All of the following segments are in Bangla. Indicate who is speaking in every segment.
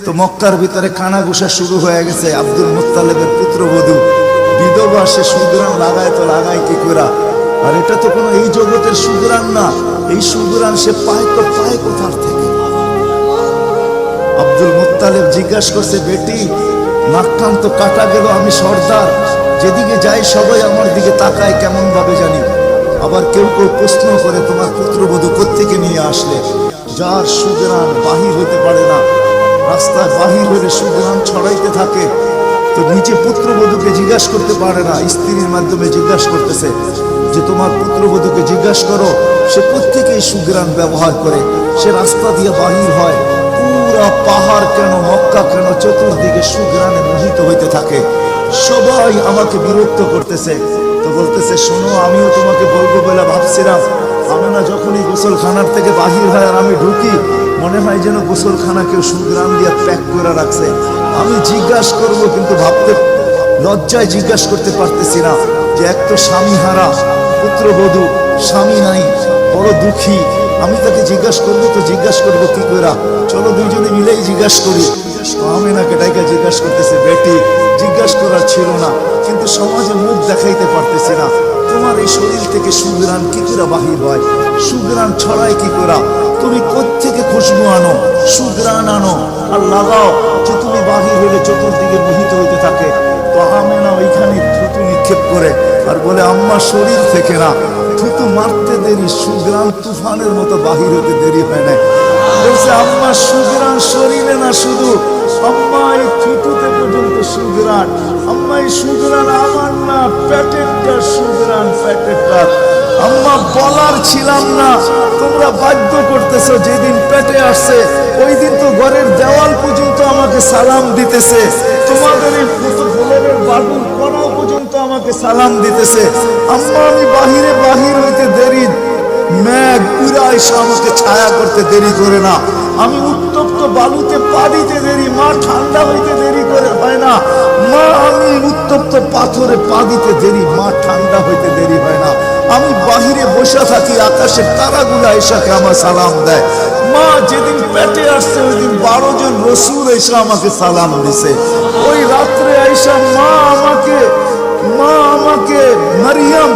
Speaker 1: তো মক্কার ভিতরে কানাঘুষা শুরু হয়ে গেছে। আব্দুল মুত্তালিবের পুত্রবধূ বিধবা, সে সুদরান লাগায় তো লাগায় কি করা। আর এটা তো কোনো এই জগতের সুদরান না, এই সুদরান সে পায় তো পায় কোথার থেকে। আব্দুল মুত্তালিব জিজ্ঞাসা করছে, বেটি নাক কান তো কাটা গেল, আমি সর্দার, যেদিকে যাই সবাই আমার দিকে তাকায় কেমন ভাবে জানি। আবার কেউ কেউ প্রশ্ন করে, তোমার পুত্রবধূ কোত্থেকে নিয়ে আসলে? যার সুদরান বাহির হইতে পারে না, রাস্তায় বাহির হইলে সুদরান ছড়াইতে থাকে, তো নিচে পুত্রবধূকে জিজ্ঞাসা করতে পারে না, স্ত্রীর মাধ্যমে জিজ্ঞাসা করতেছে যে তোমার পুত্রবধূকে জিজ্ঞাসা করো সে কোত্থেকে সুদরান ব্যবহার করে, সে রাস্তা দিয়ে বাহির হয়। পুরা পাহাড় কেন, মক্কা কেন, চতুর্দিকে সুদরানে মোহিত হইতে থাকে। সবাই আমাকে বিরক্ত করতেছে। তো বলতেছে, শোনো, আমিও তোমাকে বলবো বলে ভাবছিলাম। আমেনা যখনই গোসলখানার থেকে বাহির হয় আর আমি ঢুকি, মনে হয় যেন গোসলখানা কেউ সুদরান দিয়ে প্যাক করে রাখছে। আমি জিজ্ঞাসা করবো, কিন্তু ভাবতে লজ্জায় জিজ্ঞাসা করতে পারতেছি না, যে এক তো স্বামী হারা পুত্রবধূ, স্বামী নাই, বড় দুঃখী। আমি তাকে জিজ্ঞাসা করবো, তো জিজ্ঞাসা করবো কি করে? চলো দুইজনে মিলেই জিজ্ঞাসা করি। আমেনাকে ডাইকা জিজ্ঞাসা করতেছে, বেটি জিজ্ঞাসা করার ছিল না, কিন্তু সমাজে মুখ দেখাইতে পারতেছি না। তোমার এই শরীর থেকে সুদরান কি করে বাহির হয়? সুদরান ছড়ায় কি করে? তুমি কোত্থেকে খুশবু আনো, সুদরান আনো আর লাগাও, যে তুমি বাহির হলে চতুর্দিকে মোহিত হইতে থাকে। তো আমেনা ওইখানে থুতু নিক্ষেপ করে আর বলে, আম্মা শরীর থেকে না, থুতু মারতে দেরি, সুদরান তুফানের মতো বাহির হতে দেরি হয় না। বলছে, আম্মা সুদরান শরীরে না, শুধু আম্মা এই থুতুতে পর্যন্ত সুদরান। আম্মা এই সুদরান আমার না, পেটেরটা সুদরান, পেটেরটা। আম্মা বলার ছিলাম না, তোমরা বাধ্য করতেছো। যেদিন পেটে আসছে ওই দিন তো ঘরের দেওয়াল পর্যন্ত আমাকে সালাম দিতেছে, তোমাদের এই ফুলের বাবুর কোনাও পর্যন্ত আমাকে সালাম দিতেছে। আম্মা আমি বাহিরে বাহির হইতে দেরি, মেঘ পুরা এসে আমাকে ছায়া করতে দেরি করে না। আমি উত্তপ্ত বালুতে পা দিতে দেরি, মা ঠান্ডা হইতে দেরি করে হয় না। মা আমি উত্তপ্ত পাথরে পা দিতে দেরি, মা ঠান্ডা হইতে দেরি হয় না। আমি বাহিরে বসে থাকি, আকাশের তারাগুলা এসাকে আমার সালাম দেয়। মা যেদিন পেটে আসছে ওই দিন 12 জন রসুল এসে আমাকে সালাম দিছে। ওই রাত্রে আইসা মা আমাকে মারিয়াম,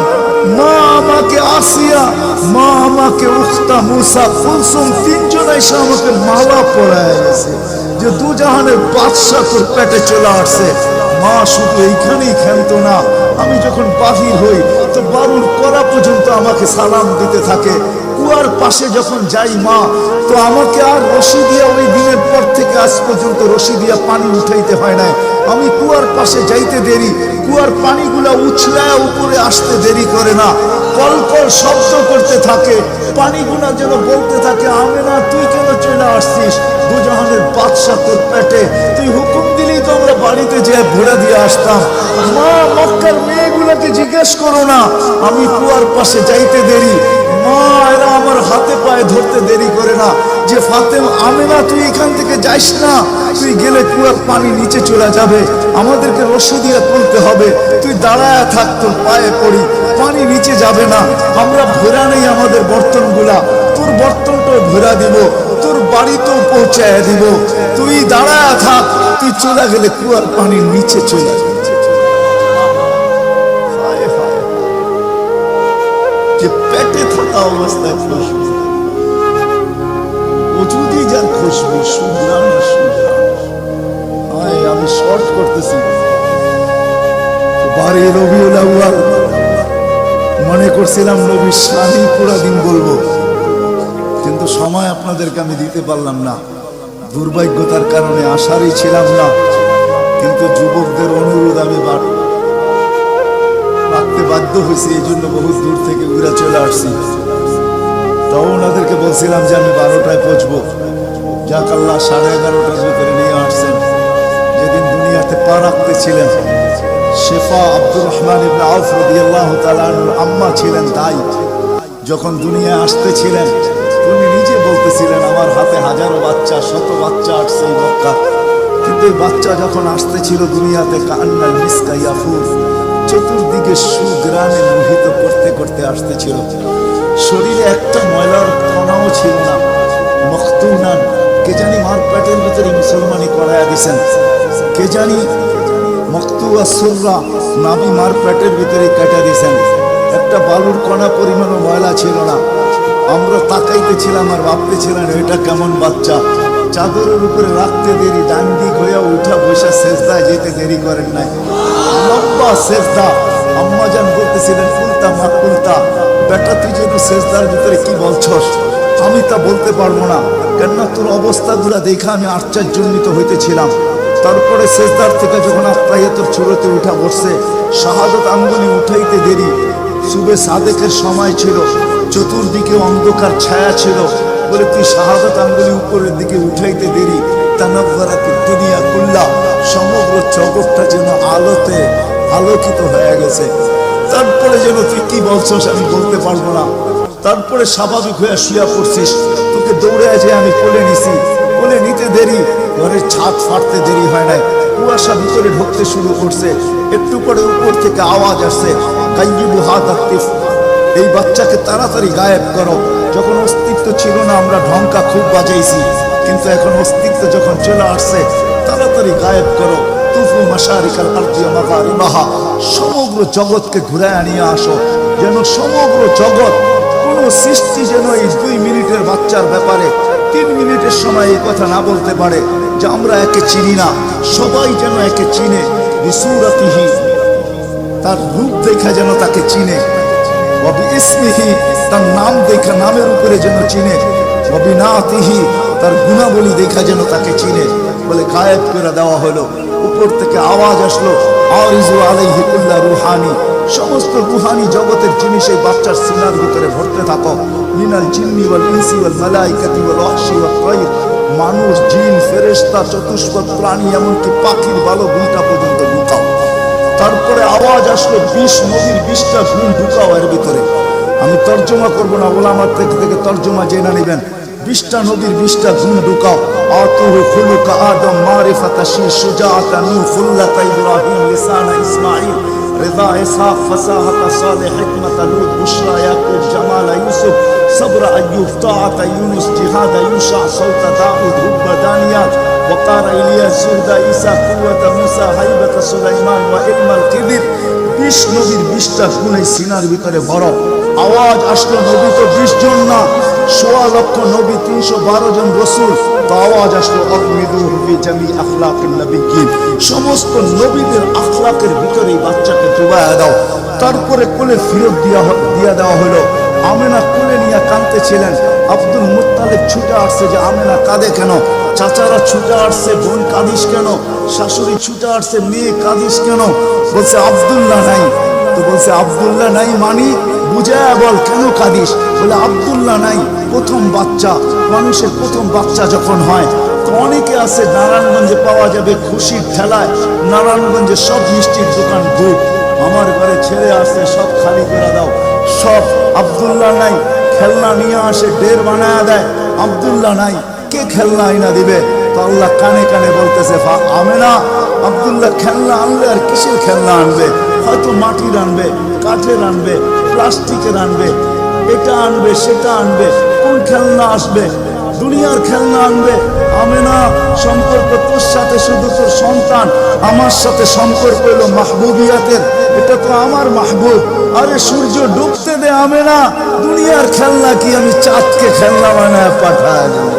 Speaker 1: মা আমাকে আসিয়া, মা আমাকে উখতা মুসা কুলসুম, 3 জন এসে আমাকে মালা পরায় গেছে, যে দুজাহানের বাদশা তোর পেটে চলে আসছে। মা শুধু এইখানেই ক্ষান্ত না, আমি যখন বাহির হই তো বারুর করা পর্যন্ত আমাকে সালাম দিতে থাকে। কুয়ার পাশে যখন যাই মা, তো আমাকে আর রশি দিয়া, ওই দিনের পর থেকে আজ পর্যন্ত রশি দিয়া পানি উঠাইতে হয় না। আমি কুয়ার পাশে যাইতে দেরি, কুয়ার পানিগুলা উছলায় উপরে আসতে দেরি করে না। কল কল শব্দ করতে থাকে, পানিগুলা যেন বলতে থাকে, আমেনা তুই কেন চলে আসছিস? দুজাহানের বাদশা তোর পেটে, তুই হুকুম দিলেই তো আমরা বাড়িতে যেয়ে ভরে দিয়ে আসতাম। মা মক্কার মেয়েগুলাকে জিজ্ঞেস করো না, আমি কুয়ার পাশে যাইতে দেরি, মা এরা আমার হাতে পায়ে ধরতে দেরি করে না, যে ফাতেমা আমেনা তুই এখান থেকে যাইস না, তুই গেলে কুয়ার পানি নিচে চলে যাবে, আমাদেরকে রশি দিয়ে তুলতে হবে, তুই দাঁড়ায় থাক, তোর পায়ে পড়ি, পানি নিচে যাবে না। আমরা ভরা নেই আমাদের বর্তনগুলা, তোর বর্তনটাও ভরা দিব, তোর বাড়িতেও পৌঁছায় দিব, তুই দাঁড়ায় থাক, তুই চলে গেলে কুয়ার পানি নিচে চলে যাবে। যে পেটে থাকা অবস্থায় খুশবু, ওজুদি যার খুশবু, সুদরান সুদরান। আমি শর্ট করতেছি, বারে রবিউল আউয়াল মনে করছিলাম নবীর শানি পুরা দিন বলবো, কিন্তু সময় আপনাদেরকে আমি দিতে পারলাম না, দুর্ভাগ্যতার কারণে আসারই ছিলাম না। কিন্তু যুবকদের অনুরোধ আমি রাখতে বাধ্য হয়েছি, এই জন্য বহু দূর থেকে উড়া চলে আসছি। তাও ওনাদেরকে বলছিলাম যে আমি 12টায় পৌঁছবো, যাক আল্লাহ 11:30টার ভিতরে নিয়ে আসছেন। যেদিন দুনিয়াতে পা রাখতেছিলেন, শেফা আব্দুর রহমান ইবনে আউফ রাদিয়াল্লাহু তাআলা আনহুর আম্মা ছিলেন দাই। যখন দুনিয়ায় আসতেছিলেন উনি নিজে বলতেছিলেন, আমার হাতে হাজারো বাচ্চা, শত বাচ্চা আসছে এই মক্কা, কিন্তু এই বাচ্চা যখন আসতেছিল দুনিয়াতে, কান্নাল মিসকা ইয়াফুর, চতুর্দিকে সুগ্রানে মোহিত করতে করতে আসতেছিল। শরীরে একটা ময়লার কণাও ছিল না, মখতুনান কে জানি মার পেটের ভিতরে মুসলমানি করাইয়া দিছেন, কে জানি মকতুয়া সুররা নাবি মার পেটের ভিতরে কেটে দিছেন। একটা বালুর কণা পরিমাণও ময়লা ছিল না। আমরা তাকাইতেছিলাম আর ভাবতেছিলাম এটা কেমন বাচ্চা। চাদরের উপরে রাখতে দেরি, ডান দিক হইয়া উঠা বসা সেজদায় যেতে দেরি করেন নাই, লম্বা সেজদা। আম্মাজান বলতেছিলেন কুলতা মা কুলতা, বেটা তুই যেন সেজদার ভিতরে কি বলছস, আমি তা বলতে পারবো না, কেননা তোর অবস্থাগুলা দেখে আমি আশ্চর্যান্বিত হইতেছিলাম। তারপরে সেজদার থেকে যখন আত্মাহিয়াতুর চূড়াতে উঠা বসছে, শাহাদত আঙ্গুলি উঠাইতে দেরি। সুবে সাদেকের সময় ছিল, চতুর্দিকে অন্ধকার ছায়া ছিল, বলে তুই শাহাদত আঙ্গুলি উপরের দিকে উঠাইতে দেরি। তানাব্বারাত দুনিয়া কুল্লা, সমগ্র জগৎটা যেন আলোতে আলোকিত হয়ে গেছে। তারপরে যেন তুই কি বলছস আমি বলতে পারবো না। তারপরে স্বাভাবিক হয়ে শুয়া পড়ছিস, তোকে দৌড়ে যে আমি কোলে নিছি, কোলে নিতে দেরি, ঘরের ছাদ ফাটতে দেরি হয় নাই, কুয়াশা ভিতরে ঢুকতে শুরু করছে। একটু পরে উপর থেকে আওয়াজ আসছে, কাইয়িবু হাদা তিফ, এই বাচ্চাকে তাড়াতাড়ি গায়েব করো। যখন অস্তিত্ব ছিল না আমরা ঢঙ্কা খুব বাজাইছি, কিন্তু এখন অস্তিত্ব যখন চলে আসছে, তাড়াতাড়ি গায়েব করো। তুফু মাশারিকাল আরদি ওয়া মাগারিবাহা, সমগ্র জগৎকে ঘুরায় নিয়ে আসো, যেন সমগ্র জগৎ, কোন সৃষ্টি যেন এই 2 মিনিটের বাচ্চার ব্যাপারে 3 মিনিটের সময় এই কথা না বলতে পারে যে আমরা একে চিনি না। সবাই যেন একে চিনে, বিসুরাতিহি, তার রূপ দেখা যেন তাকে চিনে, ওয়াবি ইসমিহি, তার নাম দেখা নামের উপরে যেন চিনে, ওয়াবি নাতিহি, তার গুণাবলী দেখা যেন তাকে চিনে। বলে গায়েব করে দেওয়া হলো। উপর থেকে আওয়াজ আসলো, আরিজু আলাইহি কুল্লা রুহানি, সমস্ত রুহানি জগতের জিনিস এই বাচ্চার সিনার ভিতরে ভরতে থাকো। মিনাল জিন্নি ওয়াল ইনসি ওয়াল মালাইকাতি ওয়াল ওয়াহশি ওয়াত তায়র, মানুষ, জিন, ফেরেশতা, চতুষ্পদ প্রাণী, এমনকি পাখির বালক উল্টা পর্যন্ত ঢুকাও। তারপরে আওয়াজ আসলো, 20 নবীর 20টা গুণ ঢুকাও এর ভিতরে। আমি তর্জমা করবো না, ওলামার থেকে তর্জমা জেনে নেবেন। 20টা নবীর 20টা গুণ ঢুকাও। আতুহু খুলুকা আদম, মারিফাতা শি, শুজাআতা নূহ, খুল্লাতা ইব্রাহিম, লিসানা ইসমাঈল, রিদা ইসহাক, ফাসাহাতা সালেহ, হিকমাতা লূত, বুশরা ইয়াকুব, জামালা ইউসুফ, সবরা আইয়ুব, তাআতা ইউনুস, জিহাদা ইউশা, সাউতা দাউদ, হুব্বা দানিয়াত, ওয়াকারা ইলিয়াস, সুহদা ঈসা, কুওয়াতা মুসা, হাইবাতা সুলাইমান, ওয়া ইলমাল কিদির। 20 নবীর 20টা গুণ এই সিনার ভিতরে ভরো। আওয়াজ আসলো, নবী তো 20 জন না, 1.25 লক্ষ নবী, 312 জন রসুল। তো আওয়াজ আসলো, আহমিদুহু ফি জামি আখলাকিন নবিয়্যিন, সমস্ত নবীদের আখলাকের ভিতরে এই বাচ্চাকে ডুবাইয়া দাও। তারপরে কোলে ফিরত দিয়া দেওয়া হলো। আমেনা কোলে নিয়ে কাঁদতেছিলেন। আব্দুল মুত্তালিব ছুটে আসছে যে আমেনা কাঁদে কেন, চাচারা ছুটে আসছে, বোন কাঁদিস কেন, শাশুড়ি ছুটে আসছে, মেয়ে কাঁদিস কেন। বলছে আব্দুল্লাহ নাই। তো বলছে আব্দুল্লাহ নাই মানি বুঝায়া বল, কেন কাঁদিস? বলে আব্দুল্লাহ নাই, প্রথম বাচ্চা, মানুষের প্রথম বাচ্চা যখন হয়, তো অনেকে আছে নারায়ণগঞ্জে পাওয়া যাবে খুশির ঠেলায়, নারায়ণগঞ্জে সব মিষ্টির দোকান বুক, আমার ঘরে ছেড়ে আসছে, সব খালি করে দাও। সব আব্দুল্লাহ নাই, খেলনা নিয়ে আসে, ঢের বানায় দেয়, আব্দুল্লাহ নাই, কে খেলনা আইনা দিবে? তো আল্লাহ কানে কানে বলতেছে, আমেনা, আব্দুল্লাহ খেলনা আনলে আর কিসের খেলনা আনবে? হয়তো মাটির আনবে, কাঠের আনবে, প্লাস্টিকের আনবে, এটা আনবে, সেটা আনবে, কোন খেলনা আসবে? দুনিয়ার খেলনা আনবে। আমেনা, সম্পর্ক তোর সাথে শুধু তোর সন্তান, আমার সাথে সম্পর্ক হলো মাহবুবিয়াতের, এটা তো আমার মাহবুব। আরে সূর্য ডুবতে দে আমেনা, দুনিয়ার খেলনা কি আমি চাঁদকে খেলনা বানায় পাঠায় দেব?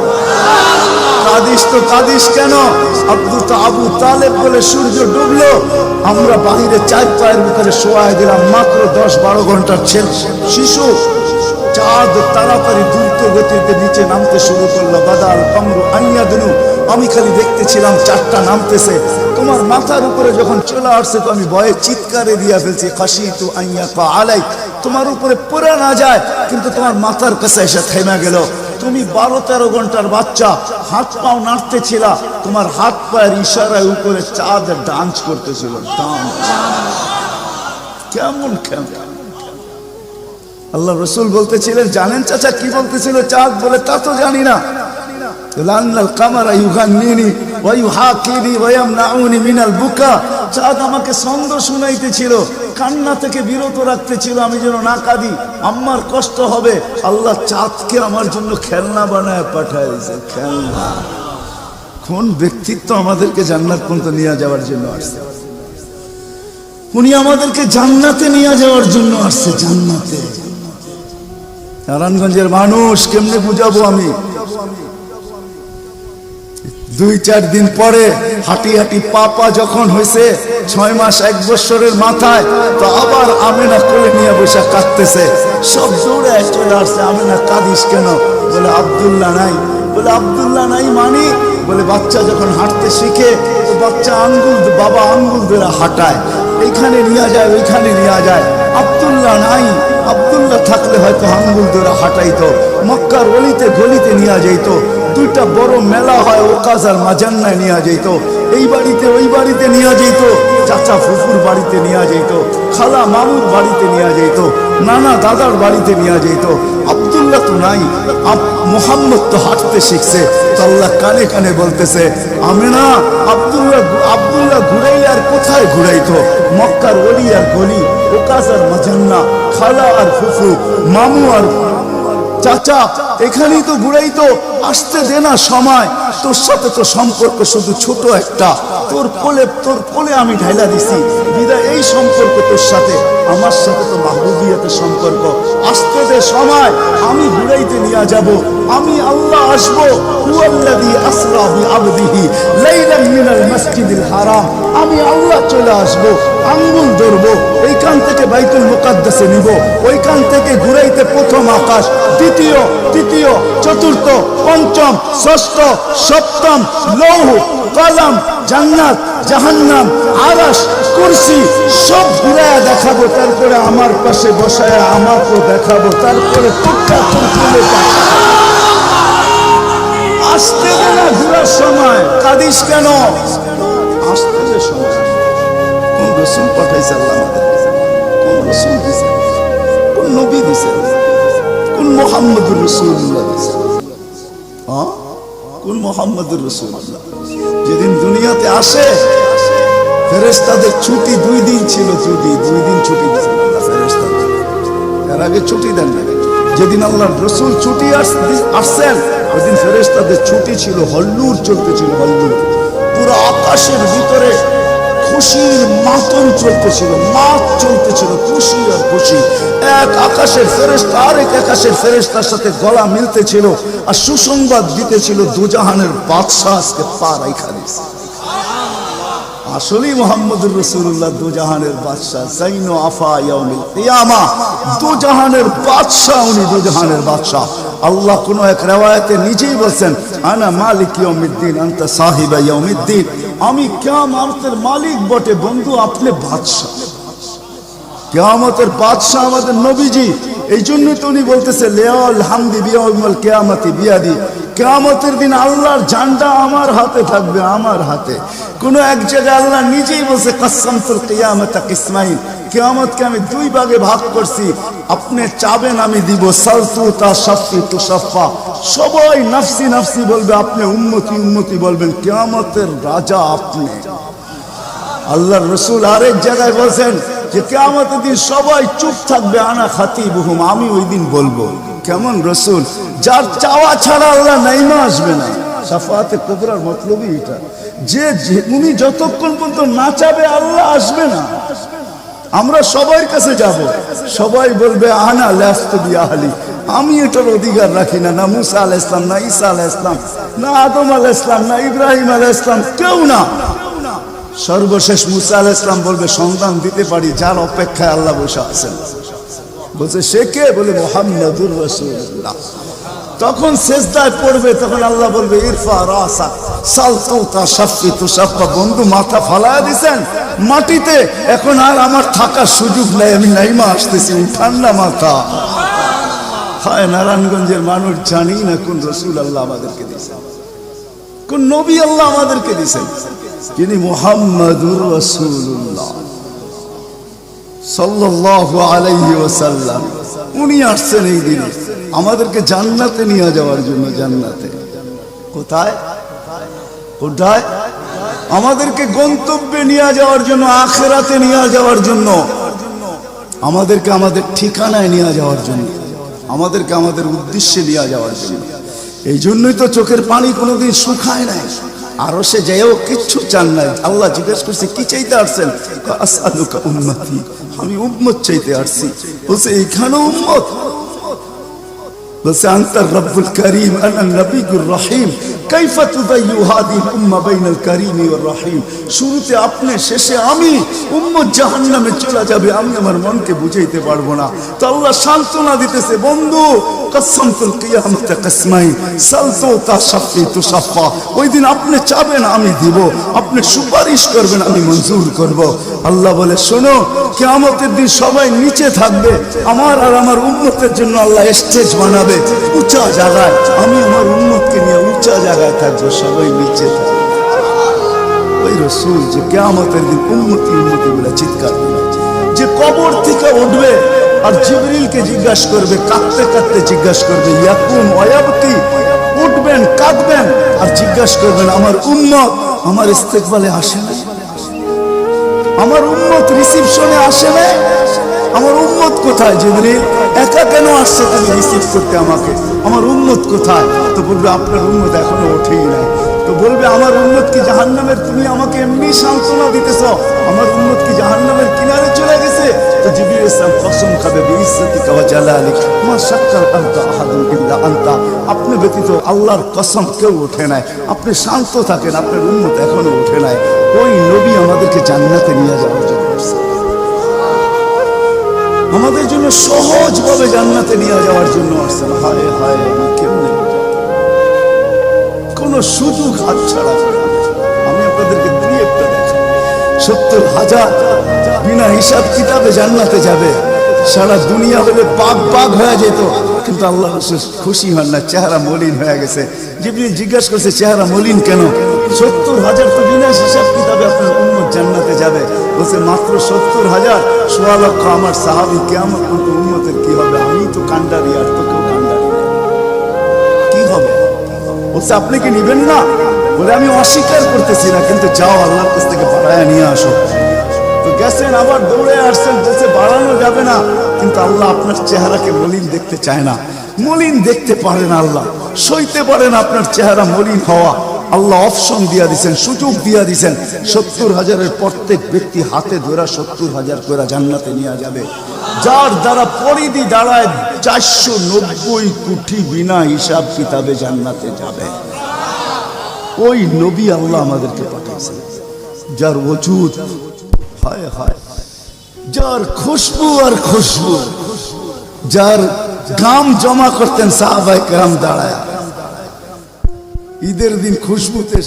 Speaker 1: কাদিস তো কাদিস কেন? আবু তালেব বলে সূর্য ডুবলো, আমরা বাহিরে 4 পায়ের ভিতরে শোয়াই দিলাম, মাত্র 10-12 ঘন্টার শিশু। চাঁদ তাড়াতাড়ি দ্রুত গতিতে নিচে নামতে শুরু করলো। বাদাল কমরু আইয়াদনু, আমি খালি দেখতেছিলাম চাঁদটা নামতেছে। তোমার মাথার উপরে যখন চলে আসছে তো আমি ভয়ে চিৎকারে দিয়া ফেলছি, খাশিতু আইয়াকা আলাই, তোমার উপরে পড়ে না যায়, কিন্তু তোমার মাথার কাছে এসে থেমে গেল। তুমি 12-13 ঘন্টার বাচ্চা, হাত পাও নাড়তেছিলা, তোমার হাত পায়ের ইশারায় উপরে চাঁদ ডান্স করতেছিল। কেমন কেমন আল্লাহ রসুল বলতেছিলেন, জানেন চাচা কি বলতেছিল চাঁদ? বলে তা তো জানি না। লান্নাল কামারা ইউগান্নিনি, ওয়া ইউহাকিনি ওয়া ইয়ামনাউনি মিনাল বুকা। চাঁদ আমাকে ছন্দ শুনাইতেছিল, কান্না থেকে বিরত রাখতেছিল, আমি যেন না কাঁদি, আম্মার কষ্ট হবে। আল্লাহ চাঁদকে আমার জন্য খেলনা বানায় পাঠাইছে, খেলনা। কোন ব্যক্তিত্ব আমাদেরকে জান্নাত পর্যন্ত নিয়ে যাওয়ার জন্য আসছে? উনি আমাদেরকে জান্নাতে নিয়ে যাওয়ার জন্য আসছে, জান্নাতে। নারায়ণগঞ্জের মানুষ কেমনে বুঝাবো আমি? 2-4 দিন পরে হাঁটি হাঁটি পা যখন হয়েছে 6 মাস 1 বছরের মাথায়, তো আবার আমেনা কোলে নিয়ে বসে কাঁদতেছে। সব দৌড়ে চলে আসছে, আমেনা কাঁদিস কেন? বলে আব্দুল্লাহ নাই। বলে আব্দুল্লাহ নাই মানি? বলে বাচ্চা যখন হাঁটতে শিখে তো বাচ্চা বাবা আঙ্গুল ধরে হাঁটায়, এইখানে নিয়ে যায় ওইখানে নিয়ে যায়। আব্দুল্লাহ নাই, আব্দুল্লাহ থাকলে হয়তো আঙ্গুল ধরে হাঁটাইতো, মক্কার অলিতে গলিতে নিয়ে যাইত। 2টা বড় মেলা হয়, ওকাজ আর মাজান্নায় নিয়ে যাইত, এই বাড়িতে ওই বাড়িতে নিয়ে যাইত, চাচা ফুফুর বাড়িতে নিয়ে যাইত, খালা মামুর বাড়িতে নিয়ে যাইত, নানা দাদার বাড়িতে নিয়ে যাইত। আব্দুল্লাহ তো নাই, মুহাম্মদ তো হাঁটতে শিখছে। তো আল্লাহ কানে কানে বলতেছে, আমেনা আব্দুল্লাহ ঘুরাইলে আর কোথায় ঘুরাইতো? মক্কার অলি আর গলি, ওকাজ আর মাজান্না, খালা আর ফুফু, মামু আর চাচা, এখানেই তো ঘুরাইতো। আসতে দে না সময়, তোর সাথে তো সম্পর্ক শুধু ছোট একটা, তোর কোলে আমি ঢাইলা দিছি বিদায়। এই সম্পর্ক তোর সাথে, আমার সাথে তো মাহবুবিয়াতের সম্পর্ক। আসতে দে সময়, আমি ঘুরাইতে নিয়ে যাব, আমি আল্লাহ আসবো। হুয়াল্লাযী আসরা বিআবদিহি লাইলাম মিনাল মাসজিদিল হারাম। আমি আল্লাহ চলে আসবো, আঙ্গুল ধরবো, এইখান থেকে বাইতুল মুকাদ্দাসে নিব, ওইখান থেকে ঘুরাইতে প্রথম আকাশ, দ্বিতীয়, তৃতীয়, চতুর্থ, পঞ্চম, ষষ্ঠ, সপ্তম, লৌহ, কলম, জান্নাত, জাহান্নাম, আরশ, কুরসি সব ঘুরায়া দেখাবো। তারপরে আমার পাশে বসায় আমাকেও দেখাবো। তারপরে টুকটা তুলে আসতে দে না ঘুরার সময়, কাঁদিস কেন? আসতে দে সময়। কোন রসুল পাঠাইছে আল্লাহ আমাদেরকে? কোন রসুল দিছে? কোন নবী দিছে? কোন মুহাম্মদুর রাসূলুল্লাহ দিছে? কোন মুহাম্মদুর রাসূলুল্লাহ? যেদিন দুনিয়াতে আসে ফেরেশতাদের ছুটি 2 দিন ছিল, 2 দিন ছুটি দিয়েছেন আল্লাহ ফেরেশতাদের। এর আগে ছুটি দেন না। যেদিন আল্লাহর রাসূল ছুটি আসছেন ওইদিন ফেরেশতাদের ছুটি ছিল, হল্লুর চলতেছিল, হল্লুর। পুরো আকাশের ভিতরে খুশির মাতম চলতেছিল, মাত চলতেছিল, খুশি আর খুশি। এক আকাশের ফেরেশতা আরেক আকাশের ফেরেশতার সাথে গলা মিলতেছিল আর সুসংবাদ দিতেছিল, দুজাহানের বাদশা আজকে পা রাইখা দিয়েছে। আসলেই মুহাম্মদুর রাসূলুল্লাহ দুজাহানের বাদশা, জাইনু আফা ইয়াউমিল কিয়ামা। দুজাহানের বাদশা, উনি দুজাহানের বাদশা। আল্লাহ কোন এক রিওয়ায়াতে নিজেই বলছেন, আনা মালিক ইয়াউমিদ্দিন আনতা সাহিবা ইয়াউমিদ্দিন। আমি কিয়ামতের মালিক বটে বন্ধু, আপনি বাদশা। কিয়ামতের বাদশা আমাদের নবীজি। এই জন্য তো উনি বলতেছে লিয়াল হামদি বিয়াউমিল কিয়ামতি বিয়াদি। কিয়ামতের দিন আল্লাহর ঝান্ডা আমার হাতে থাকবে, আমার হাতে। কোন এক জায়গায় আল্লাহ নিজেই বলছে কাসসামতুল কিয়ামাতা কিসমাইন। কিয়ামতকে আমি 2 ভাগে ভাগ করছি, আপনি চাবেন আমি দিব। সালতু তা শাফি তু শাফা। সবাই নফসি নফসি বলবে, আপনি উম্মতি উম্মতি বলবেন। কিয়ামতের রাজা আপনি। আল্লাহর রাসূল আরেক জায়গায় বলছেন যে কিয়ামতের দিন সবাই চুপ থাকবে, আনা খাতিবুহুম, আমি ওই দিন বলবো। কেমন রাসূল? যার চাওয়া ছাড়া আল্লাহ নাইমা আসবে না। শাফাআতে কুবরার মতলবই এটা, যে উনি যতক্ষণ পর্যন্ত না চাবে আল্লাহ আসবে না। আমরা সবার কাছে যাব, সবাই বলবে আনা লাস্তু বিআহলি, আমি এটার অধিকার রাখি না। না মুসা আলাইহিস সালাম, না ঈসা আলাইহিস সালাম, না আদম আলাইহিস সালাম, না ইব্রাহিম আলাইহিস সালাম, কেউ না। সর্বশেষ মুসা আলাইহিস সালাম বলবে সন্তান দিতে পারি, যার অপেক্ষায় আল্লাহ বসে আছেন। বলছে সে কে? বলে মুহাম্মদুর রাসূলুল্লাহ। তখন সেজদায় পড়বে, তখন আল্লাহ বলবে ইরফা রাসা সালতু তা শাফি তু শাফা। বন্ধু মাথা ফালায়া দিছেন মাটিতে, এখন আর আমার থাকার সুযোগ নাই, আমি নাইমা আসতেছি, উঠান না মাথা। হায় নারায়ণগঞ্জের মানুষ, জানি না কোন রাসূল আল্লাহ আমাদেরকে দিয়েছেন, কোন নবী আল্লাহ আমাদেরকে দিয়েছেন। যিনি মুহাম্মদুর রাসূলুল্লাহ সাল্লাল্লাহু আলাইহি ওয়াসাল্লাম। উনি আসছেন এই দিনে আমাদেরকে জান্নাতে নিয়ে যাওয়ার জন্য। জান্নাতে কোথায়? কোথায়? আমাদেরকে গন্তব্যে নিয়ে যাওয়ার জন্য, আখিরাতে নিয়ে যাওয়ার জন্য, আমাদেরকে আমাদের ঠিকানায় নিয়ে যাওয়ার জন্য, আমাদেরকে আমাদের উদ্দেশ্যে নিয়ে যাওয়ার জন্য। এই জন্যই তো চোখের পানি কোনোদিন শুকায় নাই। আরো সে যেও কিচ্ছু চান নাই। আল্লাহ জিজ্ঞেস করছে কি চাইতে আসছেন? আসআলুকা উম্মতি, আমি উম্মত চাইতে আসছি। বলছে এইখানে উম্মত? বলছে আনতার রব্বুল করিম আনা নবিয়ুর রহিম কাইফা তুদাইয়ু হাদিহিল উম্মাহ বাইনাল কারীমি ওয়ার রহিম। শুরুতে আপনি, শেষে আমি, উম্মত জাহান্নামে চলে যাবে, আমি আমার মনকে বুঝাইতে পারবো না। তো আল্লাহ সান্ত্বনা দিতেছে, বন্ধু কসমতুল কিয়ামতা কসমাইন সালতু তাশাফি তুশাফা। ওই দিন আপনি চাবেন আমি দিব, আপনি সুপারিশ করবেন আমি মঞ্জুর করব। আল্লাহ বলে শোনো, কিয়ামতের দিন সবাই নিচে থাকবে, আমার আর আমার উম্মতের জন্য আল্লাহ স্টেজ বানাবে উঁচা জায়গায়। আমি আমার উম্মতকে নিয়ে উঁচা জায়গায় থাকবো, সবাই নিচে থাকবে। ওই রাসূল যে কিয়ামতের দিন উম্মতি উম্মতি বলে চিৎকার দিবে, যে কবর থেকে উঠবে আর জিবরিলকে জিজ্ঞাসা করবে, কাঁদতে কাঁদতে জিজ্ঞাসা করবে, ইয়াকুম ওয়ায়াবকি, উঠবেন কাঁদবেন আর জিজ্ঞাসা করবেন আমার উম্মত আমার ইস্তেকবালে আসে না, আমার উম্মত রিসিপশনে আসে না, আমার উম্মত কোথায়? জিবরিল একা কেন আসছে তুমি রিসিভ করতে আমাকে? আমার উম্মত কোথায়? তো বলবে আপনার উম্মত এখনো ওঠেই নাই। তো বলবে আমার উম্মত কি জাহান্নামের? তুমি আমাকে এমনি সান্ত্বনা দিতেছ, আমার উম্মত কি জাহান্নামের কিনারে চলে গেছে? তো জিবরিল ইসলাম কসম খাবে বিইজ্জতিকা ওয়া জালালিক মা শাক্কার আনতা আহাদুন ইল্লা আনতা, আপনি ব্যতীত আল্লাহর কসম কেউ ওঠে নাই, আপনি শান্ত থাকেন, আপনার উম্মত এখনো ওঠে নাই। ওই নবী আমাদেরকে জান্নাতে নিয়ে যাওয়ার জন্য আসছে, আমাদের জন্য সহজভাবে জান্নাতে নিয়ে যাওয়ার জন্য আসছে। হায় হায়, আমি কেমনে কোন সুযোগ হাতছাড়া করে। আমি আপনাদেরকে দুই একটা দেখাই, 70,000 বিনা হিসাব কিতাবে জান্নাতে যাবে। সারা দুনিয়া বলে বাগ বাগ হয়ে যেত, কিন্তু আল্লাহ রাসূল খুশি হন না, চেহারা মলিন হয়ে গেছে। জিবরিল জিজ্ঞাসা করছে চেহারা মলিন কেন? 70,000 তো বিনা হিসাব কিতাবে আপনার উম্মত জান্নাতে যাবে। বলছে মাত্র 70,000, 1.25 লক্ষ আমার সাহাবী, কিয়ামত পর্যন্ত উম্মতের কি হবে? আমি তো কান্ডারি, আর তো কেউ কান্ডারি না, কি হবে? বলছে আপনি কি নিবেন না? বলে আমি অস্বীকার করতেছি না, কিন্তু যাও আল্লাহর কাছ থেকে বাড়ায় নিয়ে আসো। তো গেছেন, আবার দৌড়ে আসছেন, বলছে বাড়ানো যাবে না, কিন্তু আল্লাহ আপনার চেহারাকে মলিন দেখতে চায় না, মলিন দেখতে পারেন আল্লাহ, সইতে পারেন আপনার চেহারা মলিন হওয়া। আল্লাহ অপশন দিয়া দিছেন, সুযোগ দিয়া দিছেন, 70,000-এর প্রত্যেক ব্যক্তি হাতে ধরা 70,000 করে জান্নাতে নিয়ে যাবে, যার দ্বারা পরিধি দাঁড়ায় 490 কোটি বিনা হিসাব কিতাবে জান্নাতে যাবে। ওই নবী আল্লাহ আমাদেরকে পাঠাইছেন, যার ওজুদ হায় হায়, যার খুশবু আর খুশবু, যার গাম জমা করতেন সাহাবায়ে কেরাম দাঁড়ায়। ঈদের দিন খুশবুতে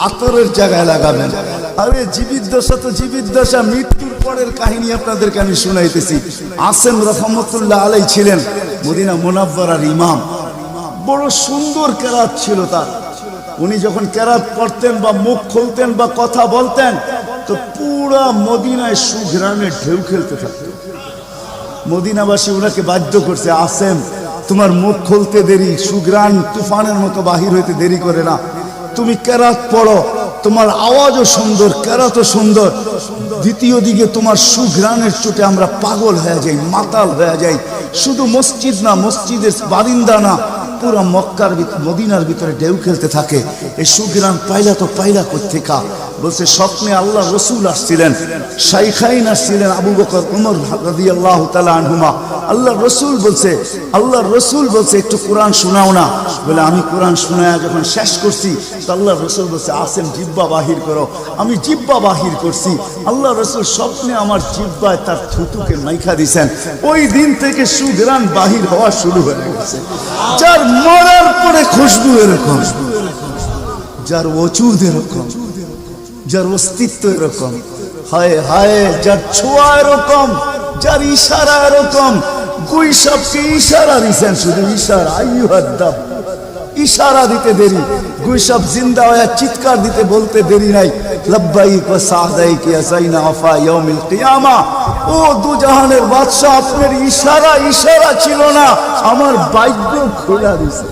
Speaker 1: আতরের জায়গায় লাগাবেন। আরে জীবিত দশা তো জীবিত দশা, মৃত্যুর পরের কাহিনী আপনাদেরকে আমি শুনাইতেছি। আসেম রহমতুল্লাহ আলাই ছিলেন মদিনা মুনাওয়ারার ইমাম, বড় সুন্দর কেরাত ছিল তার। উনি যখন কেরাত পড়তেন বা মুখ খুলতেন বা কথা বলতেন, তো পুরা মদিনায় সুঘ্রাণের ঢেউ খেলতে থাকত। মদিনাবাসী ওনাকে বাধ্য করছে, আসেম তোমার মুখ খুলতে দেরি, সুঘ্রাণ তুফানের মতো বাহির হইতে দেরি করে না, তুমি কেরাত পড়ো, তোমার আওয়াজও সুন্দর, কেরাতও সুন্দর, দ্বিতীয় দিকে তোমার সুঘ্রাণের চোটে আমরা পাগল হয়ে যাই, মাতাল হয়ে যাই। শুধু মসজিদ না, মসজিদের বারিন্দা না, পুরা মক্কার মদিনার ভিতরে ঢেউ খেলতে থাকে। এই সুঘ্রাণ পাইলা তো পাইলা কোত্থেকা? বলছে স্বপ্নে আল্লাহ রসুল আসছিলেন, শাইখাইন আসছিলেন, আবু বকর উমর রাদিয়াল্লাহু তাআলা আনহুমা। আল্লাহ রসুল বলছে একটু কোরআন শোনাও না। বলে আমি কোরআন শোনায়া যখন শেষ করছি, তো আল্লাহ রসুল বলছে আসেম জিব্বা বাহির করো। আমি জিব্বা বাহির করছি, আল্লাহ রসুল স্বপ্নে আমার জিব্বায় তার থুতুকে মাইখা দিছেন। ওই দিন থেকে সুঘ্রাণ বাহির হওয়া শুরু হয়ে গেছে। যার মরার পরে খুশবু এরকম, যার ওজুদ এরকম, যার অস্তিত্ব এরকম, হায় হায়, যার ছোঁয়া এরকম, যার ইশারা এরকম। গুইসাবকে ইশারা দিছেন, শুধু ইশারা, আইয়ুহাদ্দাব, ইশারা দিতে দেরি। গুইসাব জিন্দা হয়ে চিৎকার দিতে বলতে দেরি নাই, লব্বাইক ওয়া সাদাইক ইয়া যাইনা আফা ইয়াউমিল কিয়ামা। ও দুজাহানের বাদশা, আপনার ইশারা ছিল না, আমার ভাগ্য খোলা দিছে।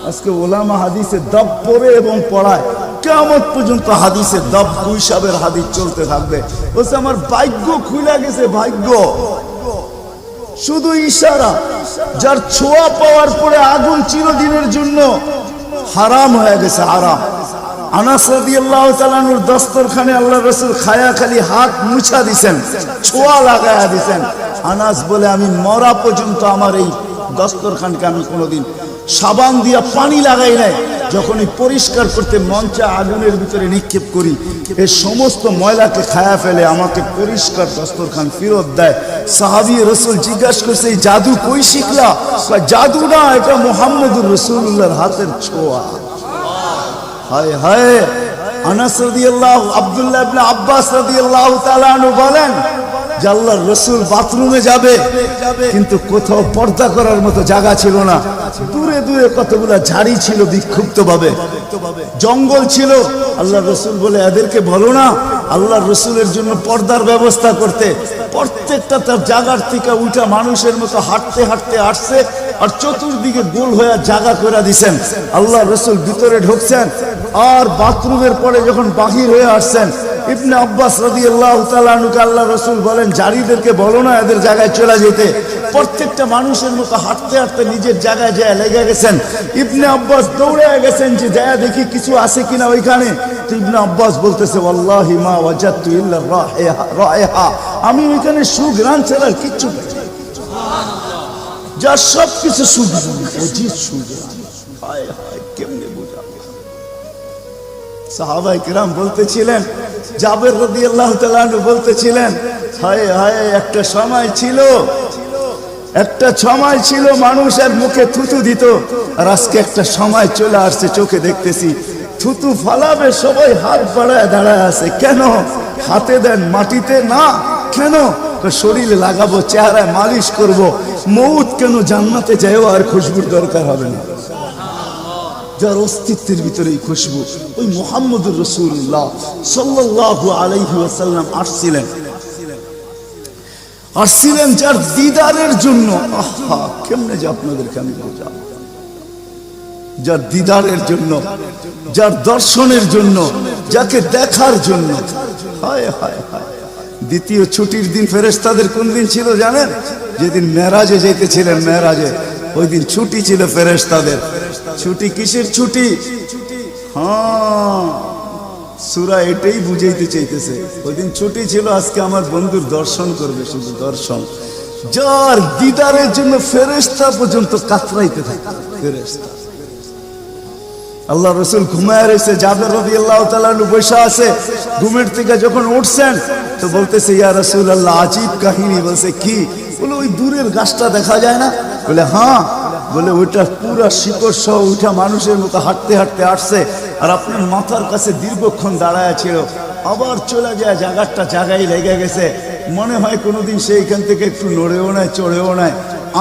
Speaker 1: আজকে ওলামা হাদিসে দব পড়ে এবং পড়ায়, কিয়ামত পর্যন্ত হাদিসে দব হিসাবের হাদিস চলতে থাকবে। বলছে আমার ভাগ্য খুলে গেছে, ভাগ্য শুধু ইশারা। যার ছোঁয়া পাওয়ার পরে আগুন চিরদিনের জন্য হারাম হয়ে গেছে, হারাম। আনাস রাদিয়াল্লাহু তাআলা আনহুর দস্তরখানে আল্লাহর রাসূল খায়া খালি হাত মুছা দিছেন, ছোঁয়া লাগায়া দিছেন। আনাস বলে আমি মরা পর্যন্ত আমার এই দস্তরখানকে আমি কোনোদিন সাবান দিয়া পানি লাগাই নাই। যখনই পরিষ্কার করতে মঞ্চে আগুনের ভিতরে নিক্ষেপ করি, এই সমস্ত ময়লাকে খায়া ফেলে আমাকে পরিষ্কার দস্তরখান ফেরত দেয়। সাহাবী রাসূল জিজ্ঞাসা করছে এই জাদু কই শিখলা? জাদু না, এটা মুহাম্মদুর রাসূলুল্লাহর হাতের ছোঁয়া। হায় হায়। আনাস রাদিয়াল্লাহু, আব্দুল্লাহ ইবনে আব্বাস রাদিয়াল্লাহু তাআলা আনহু বলেন যে আল্লাহর রাসূল বাথরুমে যাবে, কিন্তু কোথাও পর্দা করার মতো জায়গা ছিল না। দূরে দূরে কতগুলা ঝাড়ি ছিল, বিক্ষুব্ধ ভাবে জঙ্গল ছিল। আল্লাহর রাসূল বলে এদেরকে বলো না আল্লাহর রাসূলের জন্য পর্দার ব্যবস্থা করতে। প্রত্যেকটা তার জায়গার থেকে উঠা মানুষের মতো হাঁটতে হাঁটতে আসছে, আর চতুর্দিকে গোল হয়ে জায়গা করে দিছেন। আল্লাহর রাসূল ভিতরে ঢুকছেন, আর বাথরুমের পরে যখন বাহির হয়ে আসছেন, ইবনে আব্বাস রাদিয়াল্লাহু তাআলা আনহুকে আল্লাহর রাসূল বলেন জারিদেরকে বলো না এদের জায়গায় চলে যেতে। প্রত্যেকটা মানুষের মতো হাঁটতে হাঁটতে নিজের জায়গায় যায় লেগে গেছেন। ইবনে আব্বাস দৌড়ে গেছেন যে যায় দেখি কিছু আছে কিনা ওইখানে। তো ইবনে আব্বাস বলতেছে ওয়াল্লাহি মা ওয়াজাদতু ইল্লা রাইহা, আমি ওইখানে সুঘ্রাণ ছাড়া কিচ্ছু পাই না। যা সব কিছু সুঘ্রাণ, অজিত সুঘ্রাণ। হায় হায়, কেমনে বোঝাবো? সাহাবায়ে কেরাম বলতেছিলেন, জাবের রাদিয়াল্লাহু তাআলা আনহু বলতেছিলেন হায় হায়, একটা সময় ছিল মানুষের মুখে থুতু দিত, আর আজকে একটা সময় চলে আসছে চোখে দেখতেছি থুতু ফালাবে সবাই হাত বাড়ায় দাঁড়ায় আছে। কেন? হাতে দেন মাটিতে না, কেন? শরীরে লাগাবো, চেহারায় মালিশ করব। মউত কেন? জান্নাতে যায়ও আর খুশবুর দরকার হবে না। যার অস্তিত্বের ভিতরে এই খুশবু, ওই মুহাম্মদুর রাসূলুল্লাহ সাল্লাল্লাহু আলাইহি ওয়াসাল্লাম আসছিলেন যার দিদারের জন্য। আহা, কেমনে যে আপনাদেরকে আমি বোঝাবো? যার দিদারের জন্য, যার দর্শনের জন্য, যাকে দেখার জন্য। হায় হায় হায়। দ্বিতীয় ছুটির দিন ফেরেশতাদের কোন দিন ছিল জানেন? যেদিন মেরাজে যেতেছিলেন, মেরাজে ওই দিন ছুটি ছিল ফেরেশতাদের। ছুটি কিসের ছুটি? হ্যাঁ, সূরা এটাই বুঝাইতে চাইতেছে। ওই দিন ছুটি ছিল, আজকে আমার বন্ধুর দর্শন করবে, শুধু দর্শন। যার দিদারের জন্য ফেরেশতা পর্যন্ত কাতরাইতে থাকে। ফেরেশতা, আল্লাহ রাসূল ঘুমায় রয়েছে, জাবের রাদিয়াল্লাহু তাআলা আনহু বসে আছে। ঘুমের থেকে যখন উঠছেন তো বলতেছে ইয়া রাসূলুল্লাহ, আজীব কাহিনী। বলছে কি? বলে ওই দূরের গাছটা দেখা যায় না? বলে হ্যাঁ। বলে ওইটা পুরা শিকড় সহ উঠা মানুষের মতো হাঁটতে হাঁটতে আসছে, আর আপনার মাথার কাছে দীর্ঘক্ষণ দাঁড়ায় ছিল, আবার চলে যায়, জায়গাটা জায়গায় লেগে গেছে। মনে হয় কোনোদিন সে এখান থেকে একটু নড়েও নাই, চড়েও নাই,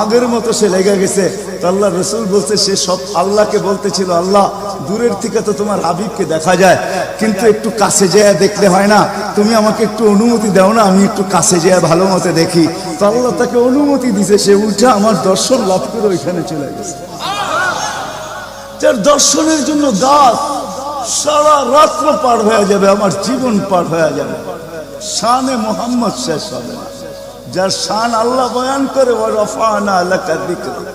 Speaker 1: আগের মতো সে লেগে গেছে। তো আল্লাহ রাসূল বলছে সে সব আল্লাহকে বলতেছিল, আল্লাহ দূরের থেকে তো তোমার হাবিবকে দেখা যায়, কিন্তু একটু কাছে যেয়ে দেখলে হয় না? তুমি আমাকে একটু অনুমতি দাও না, আমি একটু কাছে যেয়ে ভালো মতো দেখি। তো আল্লাহ তাকে অনুমতি দিছে, সে উঠে আমার দর্শন লাভ করে ওইখানে চলে গেছে। যার দর্শনের জন্য গাছ সারা রাত্র পার হয়ে যাবে, আমার জীবন পার হয়ে যাবে, শানে মুহাম্মদ শেষ হবে না। যার শান আল্লাহ বয়ান করে ওয়ারাফানা লাকা যিকরাক,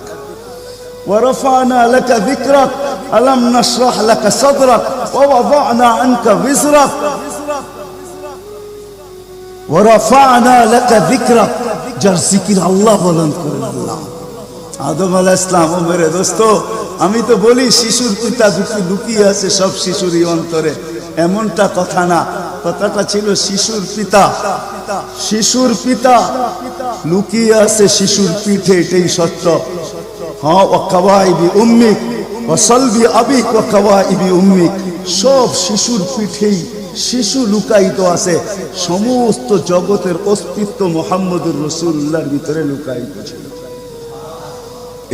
Speaker 1: ওয়ারাফানা লাকা যিকরাক, আলাম নাশরাহ লাকা সাদরাক, ওয়া ওয়াদানা আনকা বিজরাক, ওয়ারাফানা লাকা যিকরাক। যার জিকির আল্লাহ বলেন করেন আল্লাহ। আদম আলাইহিস সালাম, ও মেরে দোস্ত, আমি তো বলি শিশুর পিতা লুকিয়ে আছে সব শিশুরই অন্তরে, এমনটা কথা না। কথাটা ছিল শিশুর পিতা, শিশুর পিতা লুকিয়ে আছে শিশুর পিঠে, এটাই সত্য। হ্যাঁ, ওয়া কাওয়াইবি উম্মিক ওয়া সালবি আবিক ওয়া কাওয়াইবি উম্মিক, সব শিশুর পিঠেই শিশু লুকায়িত আছে। সমস্ত জগতের অস্তিত্ব মুহাম্মদুর রাসূলুল্লাহর ভিতরে লুকায়িত ছিল।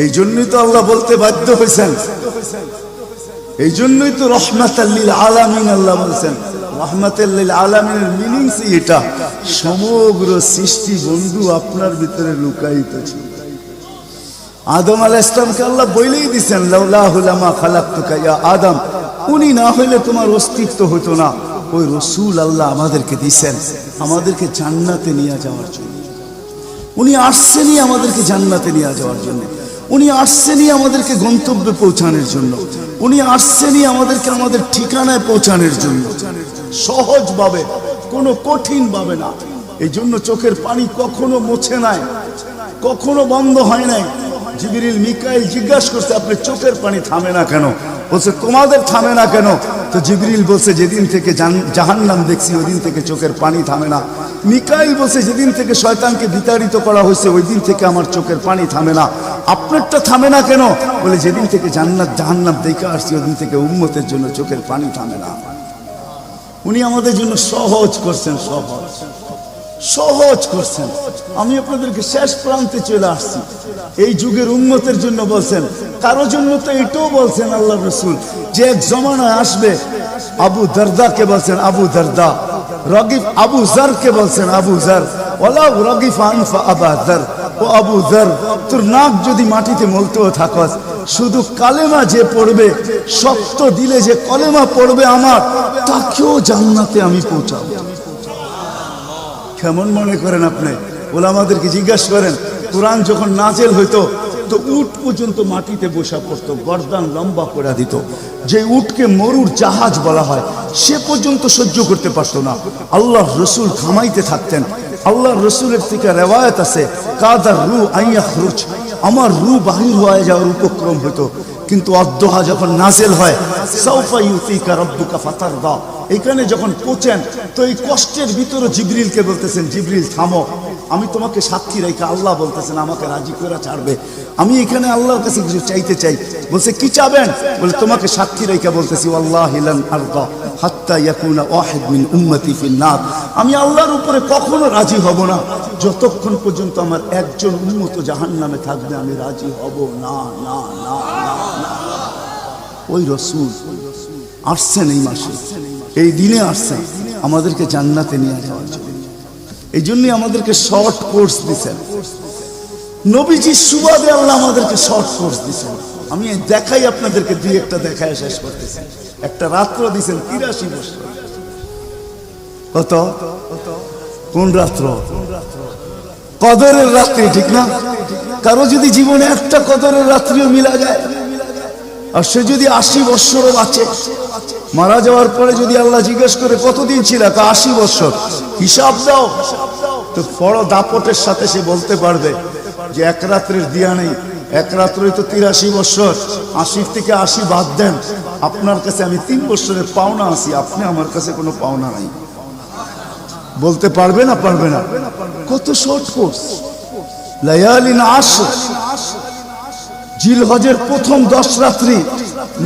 Speaker 1: এই জন্যই তো আল্লাহ বলতে বাধ্য হয়েছেন, এই জন্যই তো রহমাতাল লিল আলামিন আল্লাহ বলছেন। রহমাতাল লিল আলামিনের মিনিংস এটা, সমগ্র সৃষ্টি বন্ধু আপনার ভিতরে লুকায়িত ছিল। আদম আলাইহিস সালামকে আল্লাহ বলেই দিয়েছেন, লাউলাহু লামা খালাকতুকা ইয়া আদম, উনি না হইলে তোমার অস্তিত্ব হতো না। ওই রসুল আল্লাহ আমাদেরকে দিয়েছেন আমাদেরকে জান্নাতে নিয়ে যাওয়ার জন্য। উনি আসছেনই আমাদেরকে জান্নাতে নিয়ে যাওয়ার জন্য। উনি আসছেনই আমাদেরকে গন্তব্যে পৌঁছানোর জন্য। উনি আসছেনই আমাদেরকে আমাদের ঠিকানায় পৌঁছানোর জন্য, সহজভাবে, কোনো কঠিন ভাবে না। এই জন্য চোখের পানি কখনো মুছে নাই, কখনো বন্ধ হয় নাই। জিবরিল মিকাইল জিজ্ঞাসা করছে, আপনি চোখের পানি থামে না কেন? বলছে তোমাদের থামে না কেন? তো জিবরিল বলছে, যেদিন থেকে জাহান্নাম দেখছি ওই দিন থেকে চোখের পানি থামে না। মিকাইল বলছে, যেদিন থেকে শয়তানকে বিতাড়িত করা হয়েছে ওই দিন থেকে আমার চোখের পানি থামে না। আপনারটা থামে না কেন? বলে, যেদিন থেকে জান্নাত জাহান্নাম দেখে আসছি ওই দিন থেকে উম্মতের জন্য চোখের পানি থামে না। উনি আমাদের জন্য সহজ করছেন, সহজ করছেন। আমি আপনাদেরকে শেষ প্রান্তে চলে আসছি। এই যুগের উম্মতের জন্য বলছেন, কারো জন্য তো এটাও বলছেন আল্লাহ রসুল যে এক জমানায় আসবে। আবু দারদাকে বলছেন আবু দারদা, রগিফ আবু জারকে বলছেন আবু জার, ওয়ালাউ রগিফ আনফা আবা জার। ও আবু জার, তোর নাক যদি মাটিতে মলতেও থাকস, শুধু কালেমা যে পড়বে, শক্ত দিলে যে কলেমা পড়বে আমার, তাকেও জান্নাতে আমি পৌঁছাবো। কেমন মনে করেন আপনি? ওলামাদেরকে জিজ্ঞাসা করেন, কোরআন যখন নাজেল হইতো তো উট পর্যন্ত মাটিতে বসা পড়তো, গর্দান লম্বা করে দিত। যে উটকে মরুর জাহাজ বলা হয় সে পর্যন্ত সহ্য করতে পারতো না। আল্লাহর রসুল থামাইতে থাকতেন। আল্লাহর রসুলের থেকে রেওয়ায়ত আছে, কাদার রু আইয়াখরুজ, আমার রু বাহির হয়ে যাওয়ার উপক্রম হইতো। কিন্তু অদ্দোহা যখন নাজেল হয়, সাউফা ইউতিকা রাব্বুকা ফাতারদা, এখানে যখন পৌঁছেন তো এই কষ্টের ভিতরে জিবরিলকে বলতেছেন, জিবরিল থামো, আমি তোমাকে সাক্ষী রেখে, আল্লাহ বলতেছেন আমাকে রাজি করে ছাড়বে। আমি এখানে আল্লাহর কাছে কিছু চাইতে চাই। বলছে, কি চাবেন? বলে, তোমাকে সাক্ষী রেখে বলতেছি, ওয়াল্লাহি লান আরদা হাত্তা ইয়াকুনা ওয়াহিদ মিন উম্মতি ফিন নার, আমি আল্লাহর উপরে কখনো রাজি হব না যতক্ষণ পর্যন্ত আমার একজন উম্মত জাহান্নামে থাকবে, আমি রাজি হব না, না, না, না। ওই রসুল আসছেন এই মাসে, এই দিনে আসছেন আমাদেরকে জান্নাতে নিয়ে যাওয়ার জন্য। এই জন্যই আমাদেরকে শর্ট কোর্স দিচ্ছেন। নবীজির সুবাদে আল্লাহ আমাদেরকে শর্ট কোর্স দিচ্ছেন। আমি দেখাই আপনাদেরকে, দুই একটা দেখায় শেষ করতেছি। একটা রাত্র দিচ্ছেন 83 বছর। কত? কোন রাত্র? কদরের রাত্রি, ঠিক না? কারো যদি জীবনে একটা কদরের রাত্রিও মিলা যায়, আর সে যদি 80 বছরও বাঁচে, মারা যাওয়ার পরে যদি আল্লাহ জিজ্ঞেস করে কতদিন ছিল, 80 বছর, হিসাব দাও, তো বড় দাপটের সাথে সে বলতে পারবে যে এক রাত্রের দিয়া নেই, এক রাত্রই তো 83 বছর, 80 থেকে 80 বাদ দেন, আপনার কাছে আমি 3 বছরের পাওনা আছি, আপনি আমার কাছে কোনো পাওনা নাই। বলতে পারবে না? পারবে না। কত শর্ট কোর্স। লায়ালিন আশর, জিলহজের প্রথম 10 রাত্রি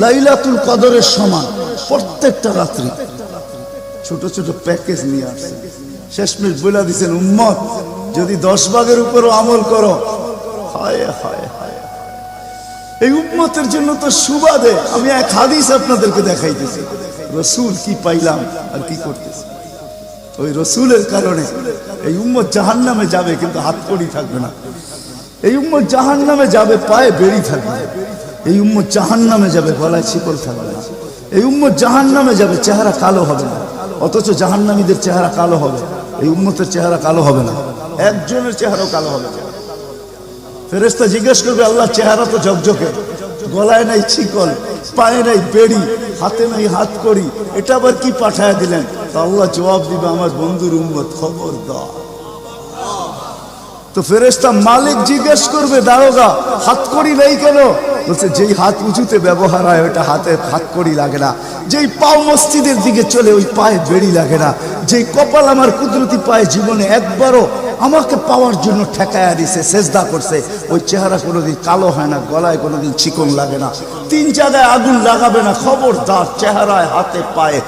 Speaker 1: লাইলাতুল কদরের সমান, প্রত্যেকটা রাত্রি। ছোট ছোট প্যাকেজ নিয়ে আসছে। শেষমেশ বলে দিচ্ছেন, উম্মত যদি 10 ভাগের উপরও আমল করো, হায় হায় হায়। এই উম্মতের জন্য তো সুবাদে আমি এক হাদিস আপনাদেরকে দেখাইতেছি, রসুল কি পাইলাম আর কি করতেছি। ওই রসুলের কারণে এই উম্মত জাহান্নামে যাবে, কিন্তু হাত কড়ি থাকবে না। এই উম্মত জাহান্নামে যাবে, পায়ে বেড়ি থাকবে। এই উম্মত জাহান্নামে যাবে, গলায় শিকল থাকবে না। এই উম্মত জাহান্নামে যাবে, চেহারা কালো হবে না। অথচ জাহান্নামীদের চেহারা কালো হবে, এই উম্মতের চেহারা কালো হবে না। একজনের চেহারাও কালো হবে না। ফেরেশতা জিজ্ঞেস করবে, আল্লাহ চেহারা তো ঝকঝকে, গলায় নাই শিকল, পায়ে নাই বেড়ি, হাতে নাই হাত কড়ি, এটা আবার কি পাঠায় দিলেন? তো আল্লাহ জবাব দিবে, আমার বন্ধুর উম্মত, খবরদার। তো ফেরেশতা মালিক জিজ্ঞেস করবে, দারোগা হাত কড়ি নেই কেন? বলছে, যেই হাত উঁচুতে ব্যবহার হয় ওটা হাতে হাত কড়ি লাগে না। যেই পাও মসজিদের দিকে চলে ওই পায়ে বেড়ি লাগে না। যেই কপাল আমার কুদরতি পায়ে জীবনে একবারও আমাকে পাওয়ার জন্য ঠেকায়া দিছে, সেজদা করছে, ওই চেহারা কোনোদিন কালো হয় না, গলায় কোনোদিন চিকন লাগে না, 3 জায়গায় আগুন লাগাবে না। খবরদার, চেহারায়, হাতে, পায়ে,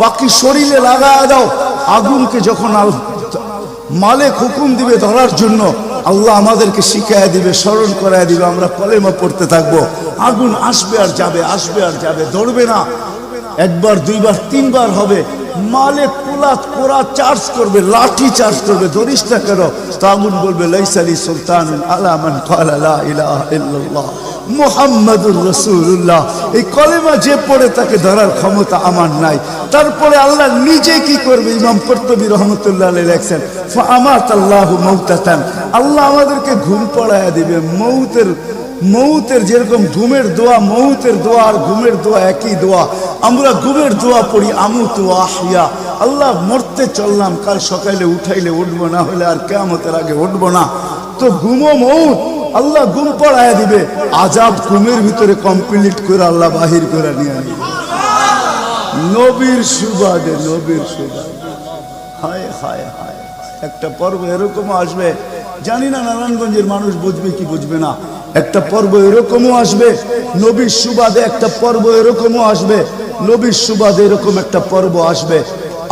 Speaker 1: বাকি শরীরে লাগায় দাও। আগুনকে যখন মালিক হুকুম দিবে ধরার জন্য, আল্লাহ আমাদেরকে শিখাইয়া দিবে, স্মরণ করাইয়া দিবে, আমরা কলেমা পড়তে থাকবো। আগুন আসবে আর যাবে, আসবে আর যাবে, ধরবে না। 1 বার 2 বার 3 বার হবে, মালে কোরা চার্জ করবে, লাঠি চার্জ করবে, ধরিস না কেন? তাগুন বলবে লাইসালি সুলতান আলা মান ক্বালা লা ইলাহা ইল্লাল্লাহ মুহাম্মাদুর রাসূলুল্লাহ। এই কলেমা যে পড়ে তাকে ধরার ক্ষমতা আমার নাই। তারপরে আল্লাহ নিজে কি করবে? ইমাম কুরতুবী রাহমাতুল্লাহ আলাইহি লেখেন ফাআমাতাল্লাহু মাউতাতান, আল্লাহ আমাদেরকে ঘুম পড়ায়া দিবে। মৌতের যেরকম ঘুমের দোয়া, মৌতের দোয়া আর ঘুমের দোয়া একই দোয়া। আমরা ঘুমের দোয়া পড়ি আমুতু আহিয়া, আল্লাহ মরতে চললাম, কাল সকালে উঠাইলে উঠবো, না হলে আর কিয়ামতের আগে উঠবো না। তো ঘুমো মৌত, আল্লাহ ঘুম পড়ায়া দিবে। আজাব ঘুমের ভিতরে কমপ্লিট করে আল্লাহ বাহির করে নিয়ে আনবে নবীর সুবাদে, নবীর সুবাদে। হায় হায় হায়, একটা পর্ব এরকম আসবে, জানি না নারায়ণগঞ্জের মানুষ বুঝবে কি বুঝবে না। একটা পর্ব এরকমও আসবে নবীর সুবাদে, একটা পর্ব এরকমও আসবে নবীর সুবাদে, এরকম একটা পর্ব আসবে।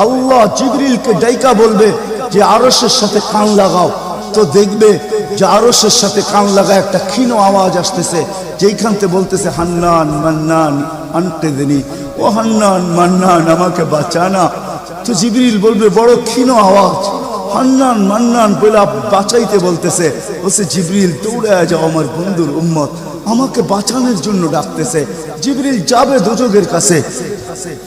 Speaker 1: আল্লাহ জিবরিলকে ডাইকা বলবে যে আরশের সাথে কান লাগাও। তো দেখবে যে আরশের সাথে কান লাগা একটা ক্ষীণ আওয়াজ আসতেছে, যেইখান থেকে বলতেছে হান্নান মান্নান আনকিযনি, ও হান্নান মান্নান আমাকে বাঁচানা। তো জিবরিল বলবে বড় ক্ষীণ আওয়াজ, হান্নান মান্নান বলে বাঁচাইতে বলতেছে। বলছে জিবরিল দৌড়ায় যাও, আমার বন্ধুর উম্মত আমাকে বাঁচানোর জন্য ডাকতেছে। জিবরিল যাবে দোজখের কাছে,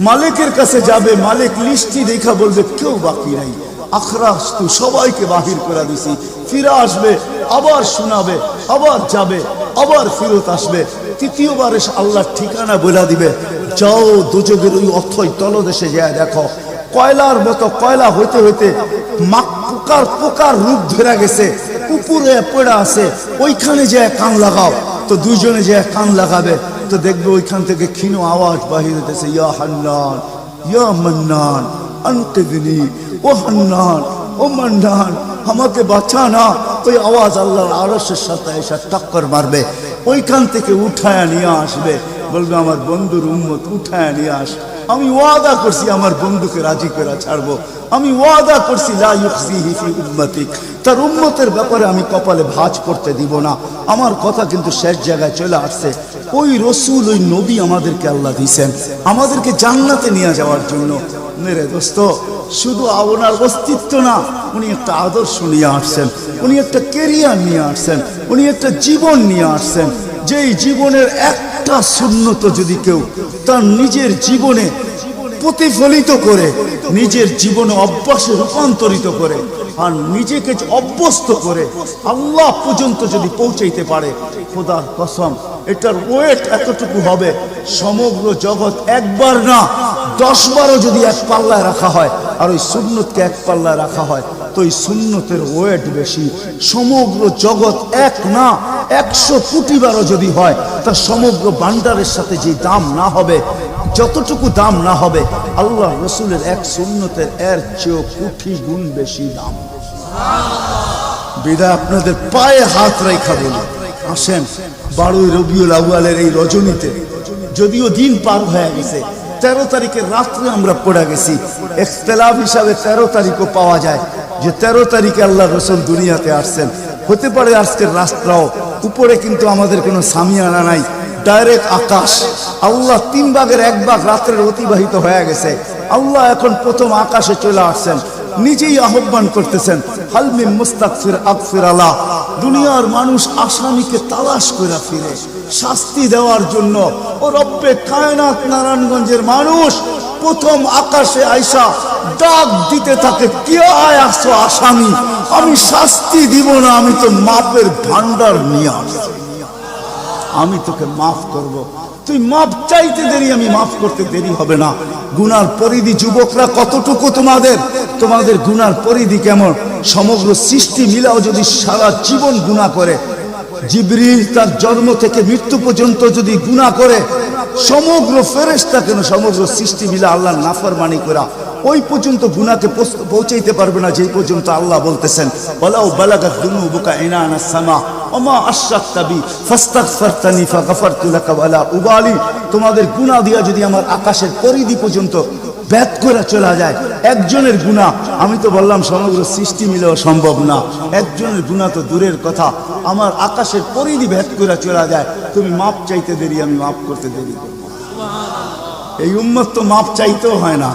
Speaker 1: মালিকের কাছে যাবে। মালিক লিস্টি দেখা বলবে কেউ বাকি নাই, আখরাস তু সবাইকে বাহির করে দিছি। ফিরে আসবে, আবার শোনাবে, আবার যাবে, আবার ফিরত আসবে। তৃতীয়বার এসে আল্লাহর ঠিকানা বলে দিবে, যাও দোজখের ওই অথই তলদেশে যায় দেখো, কয়লার মতো কয়লা হইতে হইতে পোকার রূপ ধরে গেছে, উপরে পড়ে আছে, ওইখানে যে কান লাগাও। তো দুইজনে যে কান লাগাবে, তো দেখবে ওইখান থেকে ক্ষীণ আওয়াজ বাহির হইতেছে, ইয়া হান্নান ইয়া মান্নান আনকিযনি, ও হান্নান ও মান্নান আমাকে বাঁচানা। ওই আওয়াজ আল্লাহর আরশের সাথে এসে টক্কর মারবে, ওইখান থেকে উঠায় নিয়ে আসবে। বলবে আমার বন্ধুর উম্মত উঠায় নিয়ে আস, আমি ওয়াদা করছি আমার বন্ধুকে রাজি করে ছাড়বো, আমি ওয়াদা করছি লা ইউখজিহি ফি উম্মতিক, তার উম্মতের ব্যাপারে আমি কপালে ভাঁজ করতে দিব না। আমার কথা কিন্তু শেষ জায়গায় চলে আসছে। ওই রসুল, ওই নবী আমাদেরকে আল্লাহ দিয়েছেন আমাদেরকে জান্নাতে নিয়ে যাওয়ার জন্য। মেরে দোস্ত, শুধু ওনার অস্তিত্ব না, উনি একটা আদর্শ নিয়ে আসছেন, উনি একটা কেরিয়ার নিয়ে আসছেন, উনি একটা জীবন নিয়ে আসছেন। যেই জীবনের একটা সুন্নত যদি কেউ তার নিজের জীবনে প্রতিফলিত করে, নিজের জীবনে অভ্যাসে রূপান্তরিত করে, আর নিজেকে অভ্যস্ত করে আল্লাহ পর্যন্ত যদি পৌঁছাইতে পারে, খোদার কসম এটার ওয়েট এতটুকু হবে, সমগ্র জগৎ একবার না 10 বারও যদি এক পাল্লায় রাখা হয়, আর ওই সুন্নতকে এক পাল্লায় রাখা হয়, তো ওই সুন্নতের ওয়েট বেশি। সমগ্র জগৎ এক না 100 কোটি বারও যদি হয়, তা সমগ্র ভান্ডারের সাথে যে দাম না হবে, যতটুকু দাম না হবে, আল্লাহ রসুলের এক সুন্নতের এর চেয়েও কোটি গুণ বেশি দাম। বিদায় আপনাদের পায়ে হাত রেখা বলি, আসেন 12 রবিউল আউয়ালের এই রজনীতে, যদিও দিন পার হয়ে গেছে, 13 তারিখের রাত্রে আমরা পড়ে গেছি। ইখতিলাফ হিসাবে 13 তারিখও পাওয়া যায় যে 13 তারিখে আল্লাহ রসুল দুনিয়াতে আসছেন। হতে পারে আজকের রাস্তাও উপরে, কিন্তু আমাদের কোনো সামিয়ানা নাই, ডাইরেক্ট আকাশ। আল্লাহ 3 ভাগের 1 ভাগ রাত্রের অতিবাহিত হয়ে গেছে, আল্লাহ এখন প্রথম আকাশে চলে আসছেন, নিজেই আহ্বান করতেছেন, হাল মিন মুস্তাগফির আগফির আলা। দুনিয়ার মানুষ আসামিকে তালাশ করে ফিরে শাস্তি দেওয়ার জন্য, ও রব্বে কায়নাত নারায়ণগঞ্জের মানুষ প্রথম আকাশে আইসা ডাক দিতে থাকে, কে আয় আসছো আসামি, আমি শাস্তি দিব না, আমি তো মাপের ভান্ডার নিয়ে আসছি, আমি তোকে মাফ করব, তুই মাপ চাইতে দেরি, আমি মাফ করতে দেরি হবে না। গুনার পরিধি যুবকরা কতটুকু, তোমাদের গুনার পরিধি কেমন? সমগ্র সৃষ্টি মিলাও যদি সারা জীবন গুনাহ করে, জিবরিল তার জন্ম থেকে মৃত্যু পর্যন্ত যদি গুনাহ করে, সমগ্র ফেরেশতা কেন, সমগ্র সৃষ্টি মিলা আল্লাহর নাফরমানি করা ওই পর্যন্ত গুনাহকে পৌঁছাইতে পারবে না, যেই পর্যন্ত আল্লাহ বলতেছেন ওয়ালাউ বালাগাত দুনুবুকা ইনানাস সামা ওমা আশরাকতা বি ফাস্তাগফারতানি ফাগফারতু লাকা ওয়ালা উবালি। তোমাদের গুনাহ দিয়া যদি আমার আকাশের পরিধি পর্যন্ত ভেদ করে চলা যায়, একজনের গুনাহ, আমি তো বললাম সমগ্র সৃষ্টি মিলেও সম্ভব না, একজনের গুনাহ তো দূরের কথা, আমার আকাশের পরিধি ভেদ করে চলা যায়, তুমি মাপ চাইতে দেরি, আমি মাফ করতে দেরি করব। এই উম্মত তো মাপ চাইতেও হয় না,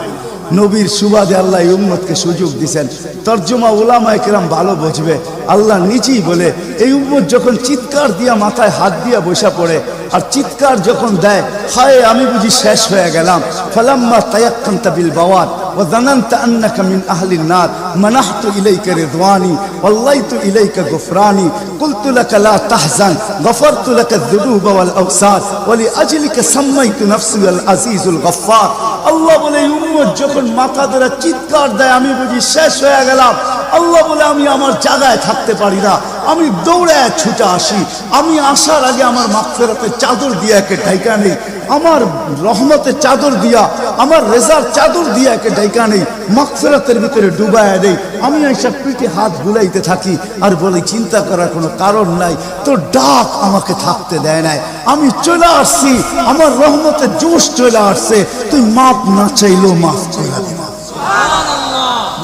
Speaker 1: নবীর সুবাদে আল্লাহ এই উম্মতকে সুযোগ দিয়েছেন। তর্জমা উলামায়ে কেরাম ভালো বুঝবে। আল্লাহ নিজেই বলে এই উম্মত যখন চিৎকার দিয়া মাথায় হাত দিয়া বসা পড়ে আর চিৎকার যখন দেয়, হায় আমি বুঝি শেষ হয়ে গেলাম, ফালাম্মা তায়াক্কানতা বিল বাওয়াত ওয়া যানানতা আন্নাকা মিন আহলিন নার মানাহতু ইলাইকা রিদওয়ানি ওয়াল্লাইতু ইলাইকা গুফরানি কুলতু লাকা লা তাহজান গফারতু লাকা যুনুবা ওয়াল আওসাত ওয়া লিআজলিকা সাম্মাইতু নাফসি আল আজিজুল গফফার। আল্লাহ বলে এই উম্মত যখন মাথা ধরে চিৎকার দেয় আমি বুঝি শেষ হয়ে গেলাম, আল্লাহ বলে আমি আমার জায়গায় থাকতে পারি না, আমি দৌড়ে ছুটে আসি। আমি আসার আগে আমার মাগফিরাতের চাদর দিয়া একে ঢাইকা নেই, আমার রহমতের চাদর দিয়া, আমার রেজার চাদর দিয়া একে ঢাইকা নেই, মাগফিরাতের ভিতরে ডুবায়া দেই। আমি এইসব পিঠে হাত বুলাইতে থাকি আর বলি চিন্তা করার কোনো কারণ নাই, তোর ডাক আমাকে থাকতে দেয় নাই, আমি চলে আসছি, আমার রহমতের জোশ চলে আসছে, তুই মাপ না চাইলেও মাফ করে দিবা।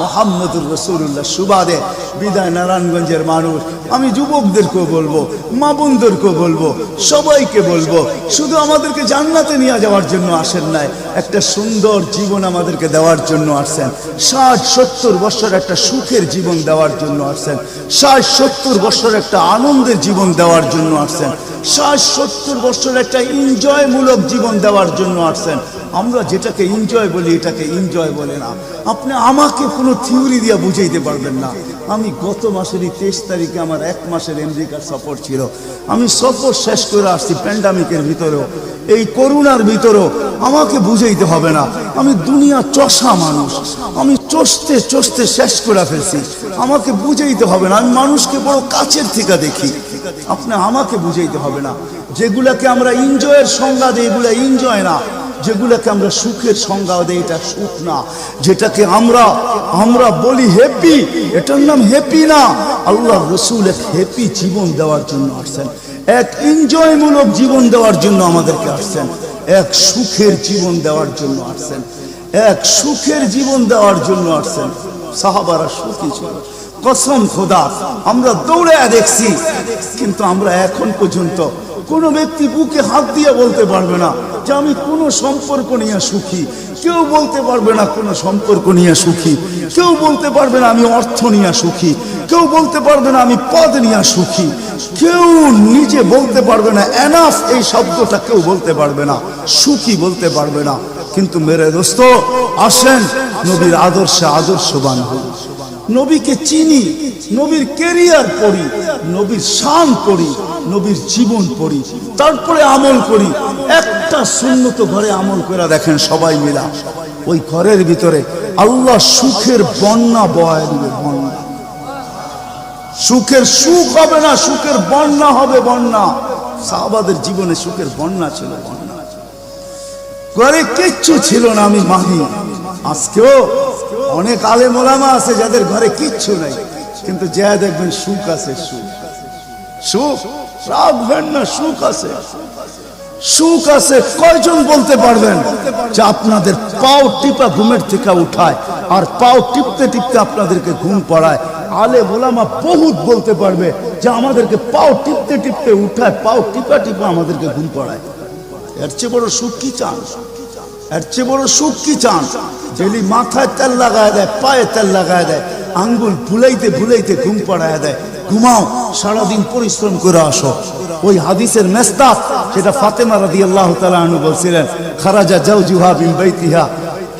Speaker 1: মুহাম্মদুর রাসূলুল্লাহ সুবাদে বিদায় নারায়ণগঞ্জের মানুষ, আমি যুবকদেরকেও বলবো, মা বোনদেরকেও বলবো, সবাইকে বলবো, শুধু আমাদেরকে জান্নাতে নিয়ে যাওয়ার জন্য আসেন নাই, একটা সুন্দর জীবন আমাদেরকে দেওয়ার জন্য আসছেন। 60-70 বছর একটা সুখের জীবন দেওয়ার জন্য আসছেন, 60-70 বছর একটা আনন্দের জীবন দেওয়ার জন্য আসছেন, 60-70 বছর একটা এনজয়মূলক জীবন দেওয়ার জন্য আসছেন। আমরা যেটাকে এনজয় বলি এটাকে এনজয় বলে না। আপনি আমাকে কোনো থিওরি দিয়ে বুঝাইতে পারবেন না। আমি গত মাসেরই 23 তারিখে আমার 1 মাসের আমেরিকার সফর ছিল, আমি সফর শেষ করে আসছি প্যান্ডামিকের ভিতরেও, এই করোনার ভিতরেও। আমাকে বুঝাইতে হবে না, আমি দুনিয়া চষা মানুষ, আমি চষতে চষতে শেষ করে ফেলছি, আমাকে বুঝাইতে হবে না। আমি মানুষকে বড় কাছের থেকে দেখি, আপনি আমাকে বুঝাইতে হবে না। যেগুলাকে আমরা এনজয়ের সংজ্ঞা দিই এগুলা এনজয় না, যেগুলাকে আমরা সুখের সংজ্ঞা দেই এটা সুখ না, যেটাকে আমরা বলি হ্যাপি এটার নাম হ্যাপি না। আল্লাহ রাসূল এক হ্যাপি জীবন দেওয়ার জন্য আসছেন, এক এনজয়মূলক জীবন দেওয়ার জন্য আমাদেরকে আসছেন, এক সুখের জীবন দেওয়ার জন্য আসছেন, এক সুখের জীবন দেওয়ার জন্য আসছেন। সাহাবারা সুখী ছিল, কসম খোদা আমরা দৌড়ে দেখছি, কিন্তু আমরা এখন পর্যন্ত কোন ব্যক্তি বুকে হাত দিয়ে বলতে পারবে না যে আমি কোন সম্পর্ক নিয়ে সুখী, কেউ বলতে পারবে না কোন সম্পর্ক নিয়ে সুখী, কেউ বলতে পারবে না আমি অর্থ নিয়ে সুখী, কেউ বলতে পারবে না আমি পদ নিয়ে সুখী, কেউ নিজে বলতে পারবে না এনাফ এই শব্দটা কেউ বলতে পারবে না, সুখী বলতে পারবে না। কিন্তু মেরে দোস্ত আসেন নবীর আদর্শে আদর্শবান হই, নবীকে চিনি, নবীর ক্যারিয়ার পড়ি, নবীর শান পড়ি, নবীর জীবন পড়ি, তারপরে আমল করি। একটা সুন্নত ঘরে আমল করে দেখেন সবাই মিলা, ওই ঘরের ভিতরে আল্লাহ সুখের বন্যা বয় দিবে, বন্যা। সুখের সুখ হবে না, সুখের বন্যা হবে, বন্যা। সাহাবাদের জীবনে সুখের বন্যা ছিল, বন্যা। ঘরে কিচ্ছু ছিল না, আমি মানি। আজকেও অনেক আলেম ওলামা আছে যাদের ঘরে কিচ্ছু নাই, কিন্তু যা দেখবেন সুখ আছে, সুখ সুখ রাখবেন না, সুখ আছে, সুখ আছে। কয়জন বলতে পারবেন যে আপনাদের পাও টিপা ঘুমের থেকে উঠায় আর পাও টিপতে টিপতে আপনাদেরকে ঘুম পড়ায়? আলেম ওলামা বহুত বলতে পারবে যে আমাদেরকে পাও টিপতে টিপতে উঠায়, পাও টিপা টিপা আমাদেরকে ঘুম পড়ায়। এর চেয়ে বড় সুখ কি চান? এর চেয়ে বড় সুখ কি চান? যেলি মাথায় তেল লাগায় দেয়, পায়ে তেল লাগায় দেয়, আঙ্গুল ভুলাইতে ভুলাইতে ঘুম পড়ায় দেয়। ঘুমাও, সারাদিন পরিশ্রম করে আসো। ওই হাদিসের মেস্তাক সেটা ফাতেমা রাদিয়াল্লাহু তাআলা আনহা বলছিলেন, খারাজা জাওজুহা মিন বাইতিহা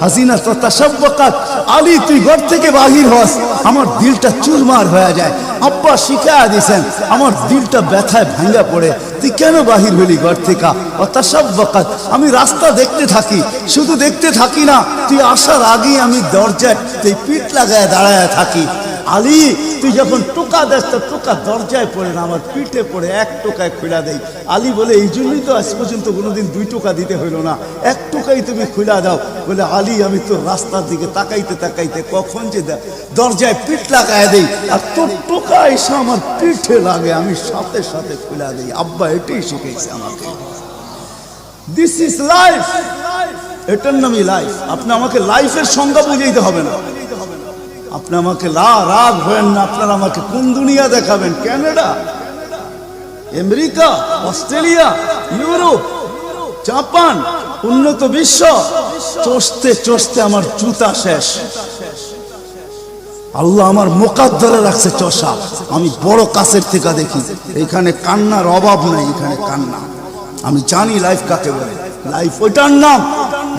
Speaker 1: হাসিনা তাতাশাব্বাকাত। আলী তুই ঘর থেকে বাহির হস, আমার দিলটা চুরমার হয়ে যায়। আব্বা শিখায়া দিয়েছেন, আমার দিলটা ব্যথায় ভাঙ্গা পড়ে, তুই কেন বাহির হলি ঘর থেকে? তাতাশাব্বাকাত, আমি রাস্তা দেখতে থাকি, শুধু দেখতে থাকি না, তুই আসার আগেই আমি দরজায় তুই পিঠ লাগায় দাঁড়ায় থাকি। আলী তুই যখন টোকা দেস তো টোকা দরজায় পড়ে না, আমার পিঠে পড়ে, 1 টোকায় খুলা দেই। আলী বলে এই জন্যই তো আজ পর্যন্ত কোনোদিন 2 টোকা দিতে হইল না, 1 টোকাই তুমি খুলা দাও। বলে আলী আমি তো রাস্তার দিকে তাকাইতে তাকাইতে কখন যে দরজায় পিঠ লাগায় দেই আর তোর টোকা এসে আমার পিঠে লাগে, আমি সাথে সাথে খুলা দেই। আব্বা এটাই শিখেছে আমাকে। দিস ইজ লাইফ, এটার নামই লাইফ। আপনি আমাকে লাইফের সংজ্ঞা বুঝাইতে হবে না, আপনি আমাকে রাগ হবেন না। আপনারা আমাকে কোন দুনিয়া দেখাবেন? Canada, America, Australia, Europe, Japan, উন্নত বিশ্ব, চষতে চষতে আমার জুতা শেষ। আল্লাহ আমার মোকাদ্দরে রাখছে চষা। আমি বড় কাছের থেকে দেখি, এখানে কান্নার অভাব নাই, এখানে কান্না। আমি জানি লাইফ কাকে বলে। লাইফ ওইটার নাম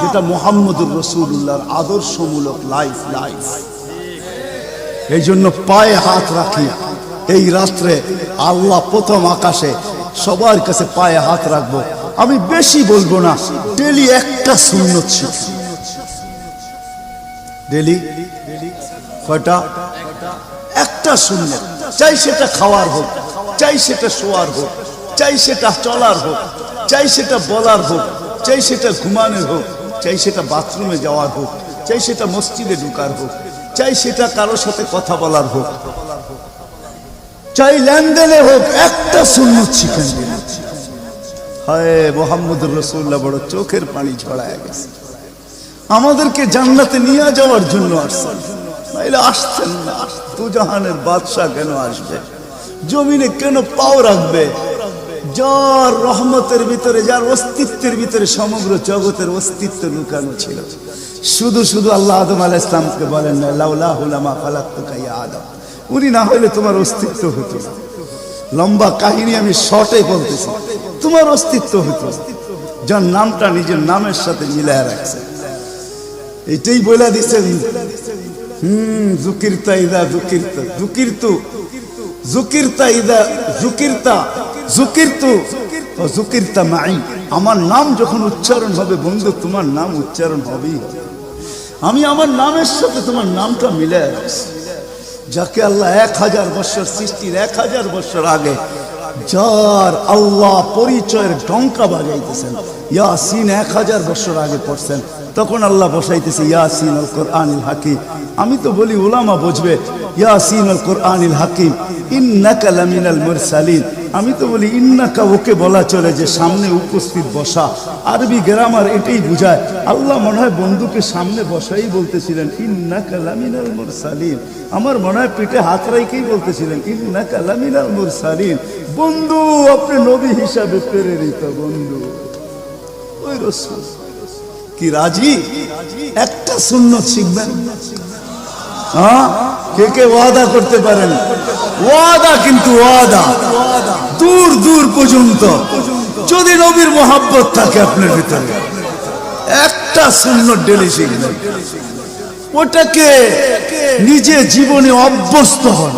Speaker 1: যেটা মুহাম্মদুর রাসূলুল্লাহর আদর্শমূলক লাইফ। লাইফ এই জন্য পায়ে হাত রাখি এই রাত্রে। আল্লাহ প্রথম আকাশে, সবার কাছে পায়ে হাত রাখবো। আমি বেশি বলবো না, ডেলি একটা সুন্নত শিখি। ডেলি কয়টা? একটা সুন্নত। চাই সেটা খাওয়ার হোক, চাই সেটা শোয়ার হোক, চাই সেটা চলার হোক, চাই সেটা বলার হোক, চাই সেটা ঘুমানোর হোক, চাই সেটা বাথরুমে যাওয়ার হোক, চাই সেটা মসজিদে ঢুকার হোক, চাই সেটা কারোর সাথে কথা বলার হোক, চাই লেনদেনে হোক, একটা সুন্নত শিখেন। হায় মুহাম্মদুর রাসূলুল্লাহ বড় চোখের পানি ঝরায় গেছে। আমাদেরকে জান্নাতে নিয়ে যাওয়ার জন্য আসছেন, নাইলে আসছেন না। দুজাহানের বাদশা কেন আসবে? জমিনে কেন পাও রাখবে? যার রহমতের ভিতরে, যার অস্তিত্বের ভিতরে সমগ্র জগতের অস্তিত্ব লুকানো ছিল। শুধু শুধু আল্লাহ আদম আলাইহিস সালামকে বলেন না, লাউলাহু লামা খালাকতুকা ইয়া আদম। উনি না হলে তোমার অস্তিত্ব হতো না। লম্বা কাহিনী আমি শর্টে বলতেছি। তোমার অস্তিত্ব হতো, যার নামটা নিজের নামের সাথে মিলায় রাখছে। এটাই বলে দিচ্ছেন, যুকিরতা ইদা যুকিরতা, যুকিরতু যুকিরতা ইদা যুকিরতা, যুকিরতু ও যুকিরতা মাই। আমার নাম যখন উচ্চারণ হবে বন্ধু, তোমার নাম উচ্চারণ হবেই হবে। আমি আমার নামের সাথে তোমার নামটা মিলায় রাখছি। যাকে আল্লাহ 1000 বছর সৃষ্টির 1000 বছর আগে, যার আল্লাহ পরিচয়ের ডঙ্কা বাজাইতেছেন, ইয়াসিন 1000 বছর আগে পড়ছেন, তখন আল্লাহ বসাইতেছে ইয়াসিন আল কোরআনিল হাকিম। আমি তো বলি উলামা বুঝবে, ইয়াসিন আল কোরআনিল হাকিম ইন্নাকা লামিনাল মুরসালিন। আমি তো বলি ইন্নাকা ওকে বলা চলে যে সামনে উপস্থিত বসা। আরবি গ্রামার এটাই বুঝায়। আল্লাহ মনে হয় বন্ধুকে সামনে বসাই বলতেছিলেন ইন্নাকা লামিনাল মুরসালিন। আমার মনে হয় পিঠে হাত রাইকেই বলতেছিলেন ইন্নাকা লামিনাল মুরসালিন। বন্ধু আপনি নবী হিসাবে প্রেরিত বন্ধু। ওই রাসূল কি রাজি? একটা সুন্নত শিখবেন। হ্যাঁ, কে কে ওয়াদা করতে পারেন? ওয়াদা, কিন্তু ওয়াদা দূর দূর পর্যন্ত। যদি নবীর মোহাব্বত থাকে আপনার ভিতরে, একটা সুন্নত ডেলি শিখবেন। ওটাকে নিজে জীবনে অভ্যস্ত হন।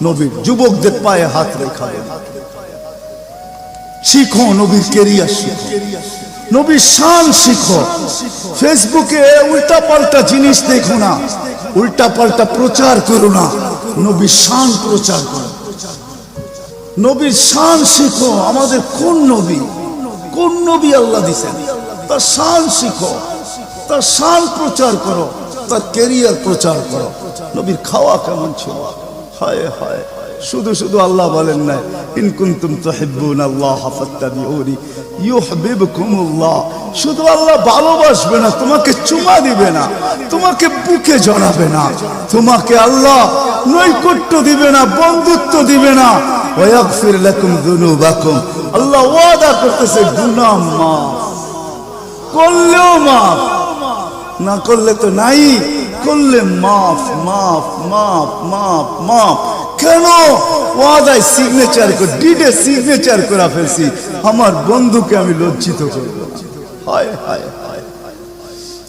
Speaker 1: নবীর যুবকদের পায়ে হাত রেখা শিখো, নবীর কেরিয়ার শিখো, নবীর শান শিখো। ফেসবুকে উল্টা পাল্টা জিনিস দেখো না, উল্টা পাল্টা প্রচার করো না, নবীর শান প্রচার করো। নবীর শান শিখো। আমাদের কোন নবী, কোন নবী আল্লাহ দিয়েছেন, তার শান শিখো, তার শান প্রচার করো, তার কেরিয়ার প্রচার করো। নবীর খাওয়া কেমন ছিল? হায় হায়, শুধু শুধু আল্লাহ বলেন না ইন কুনতুম তুহিব্বুনাল্লাহ ফাত্তাবিউনি ইউহিব্বুকুমুল্লাহ। শুধু আল্লাহ ভালোবাসবে না, তোমাকে চুমা দিবে না, তোমাকে বুকে জড়াবে না, তোমাকে আল্লাহ নৈকট্য দিবে না, বন্ধুত্ব দিবে না। ওয়াগফির লাকুম যুনুবাকুম। আল্লাহ ওয়াদা করতেছে গুনাহ মাফ করলেও মাফ, না করলে তো নাই, করলে মাফ মাফ মাফ মাফ মাফ। কেন? ওয়াদায় সিগনেচার করে, ডিডে সিগনেচার করে ফেলছি, আমার বন্ধুকে আমি লজ্জিত করব না। হায় হায় হায়,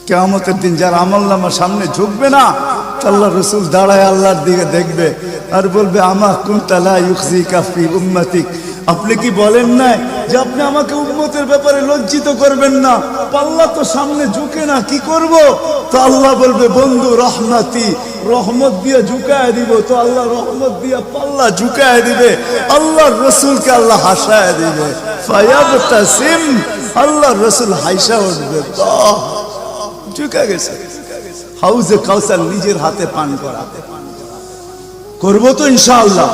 Speaker 1: কিয়ামতের দিন যার আমলনামার সামনে ঝুঁকবে না, আল্লাহ রাসূল দাঁড়ায় আল্লাহর দিকে দেখবে আর বলবে আমা কুনতা লা ইউখজিকা ফি উম্মতিক। আপনি কি বলেন না যে আপনি আমাকে উম্মতের ব্যাপারে লজ্জিত করবেন না? পাল্লা তো সামনে ঝুঁকে না, কি করব? তো আল্লাহ বলবে বন্ধু রহমতি, রহমত দিয়ে ঝুঁকায় দিব। তো আল্লাহ রহমত দিয়ে পাল্লা ঝুঁকায় দিবে, আল্লাহর রাসূলকে আল্লাহ হাসায় দিবে। ফায়াবতাসিম, আল্লাহর রাসূল হাসা উঠবে, বাহ ঝুঁকা গেছে। হাউজে কাউসার নিজের হাতে পান করাতে করবো তো ইনশাআল্লাহ।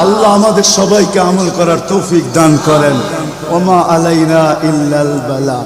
Speaker 1: আল্লাহ আমাদের সবাইকে আমল করার তৌফিক দান করেন। ওমা আলাইনা ইল্লাল বালা।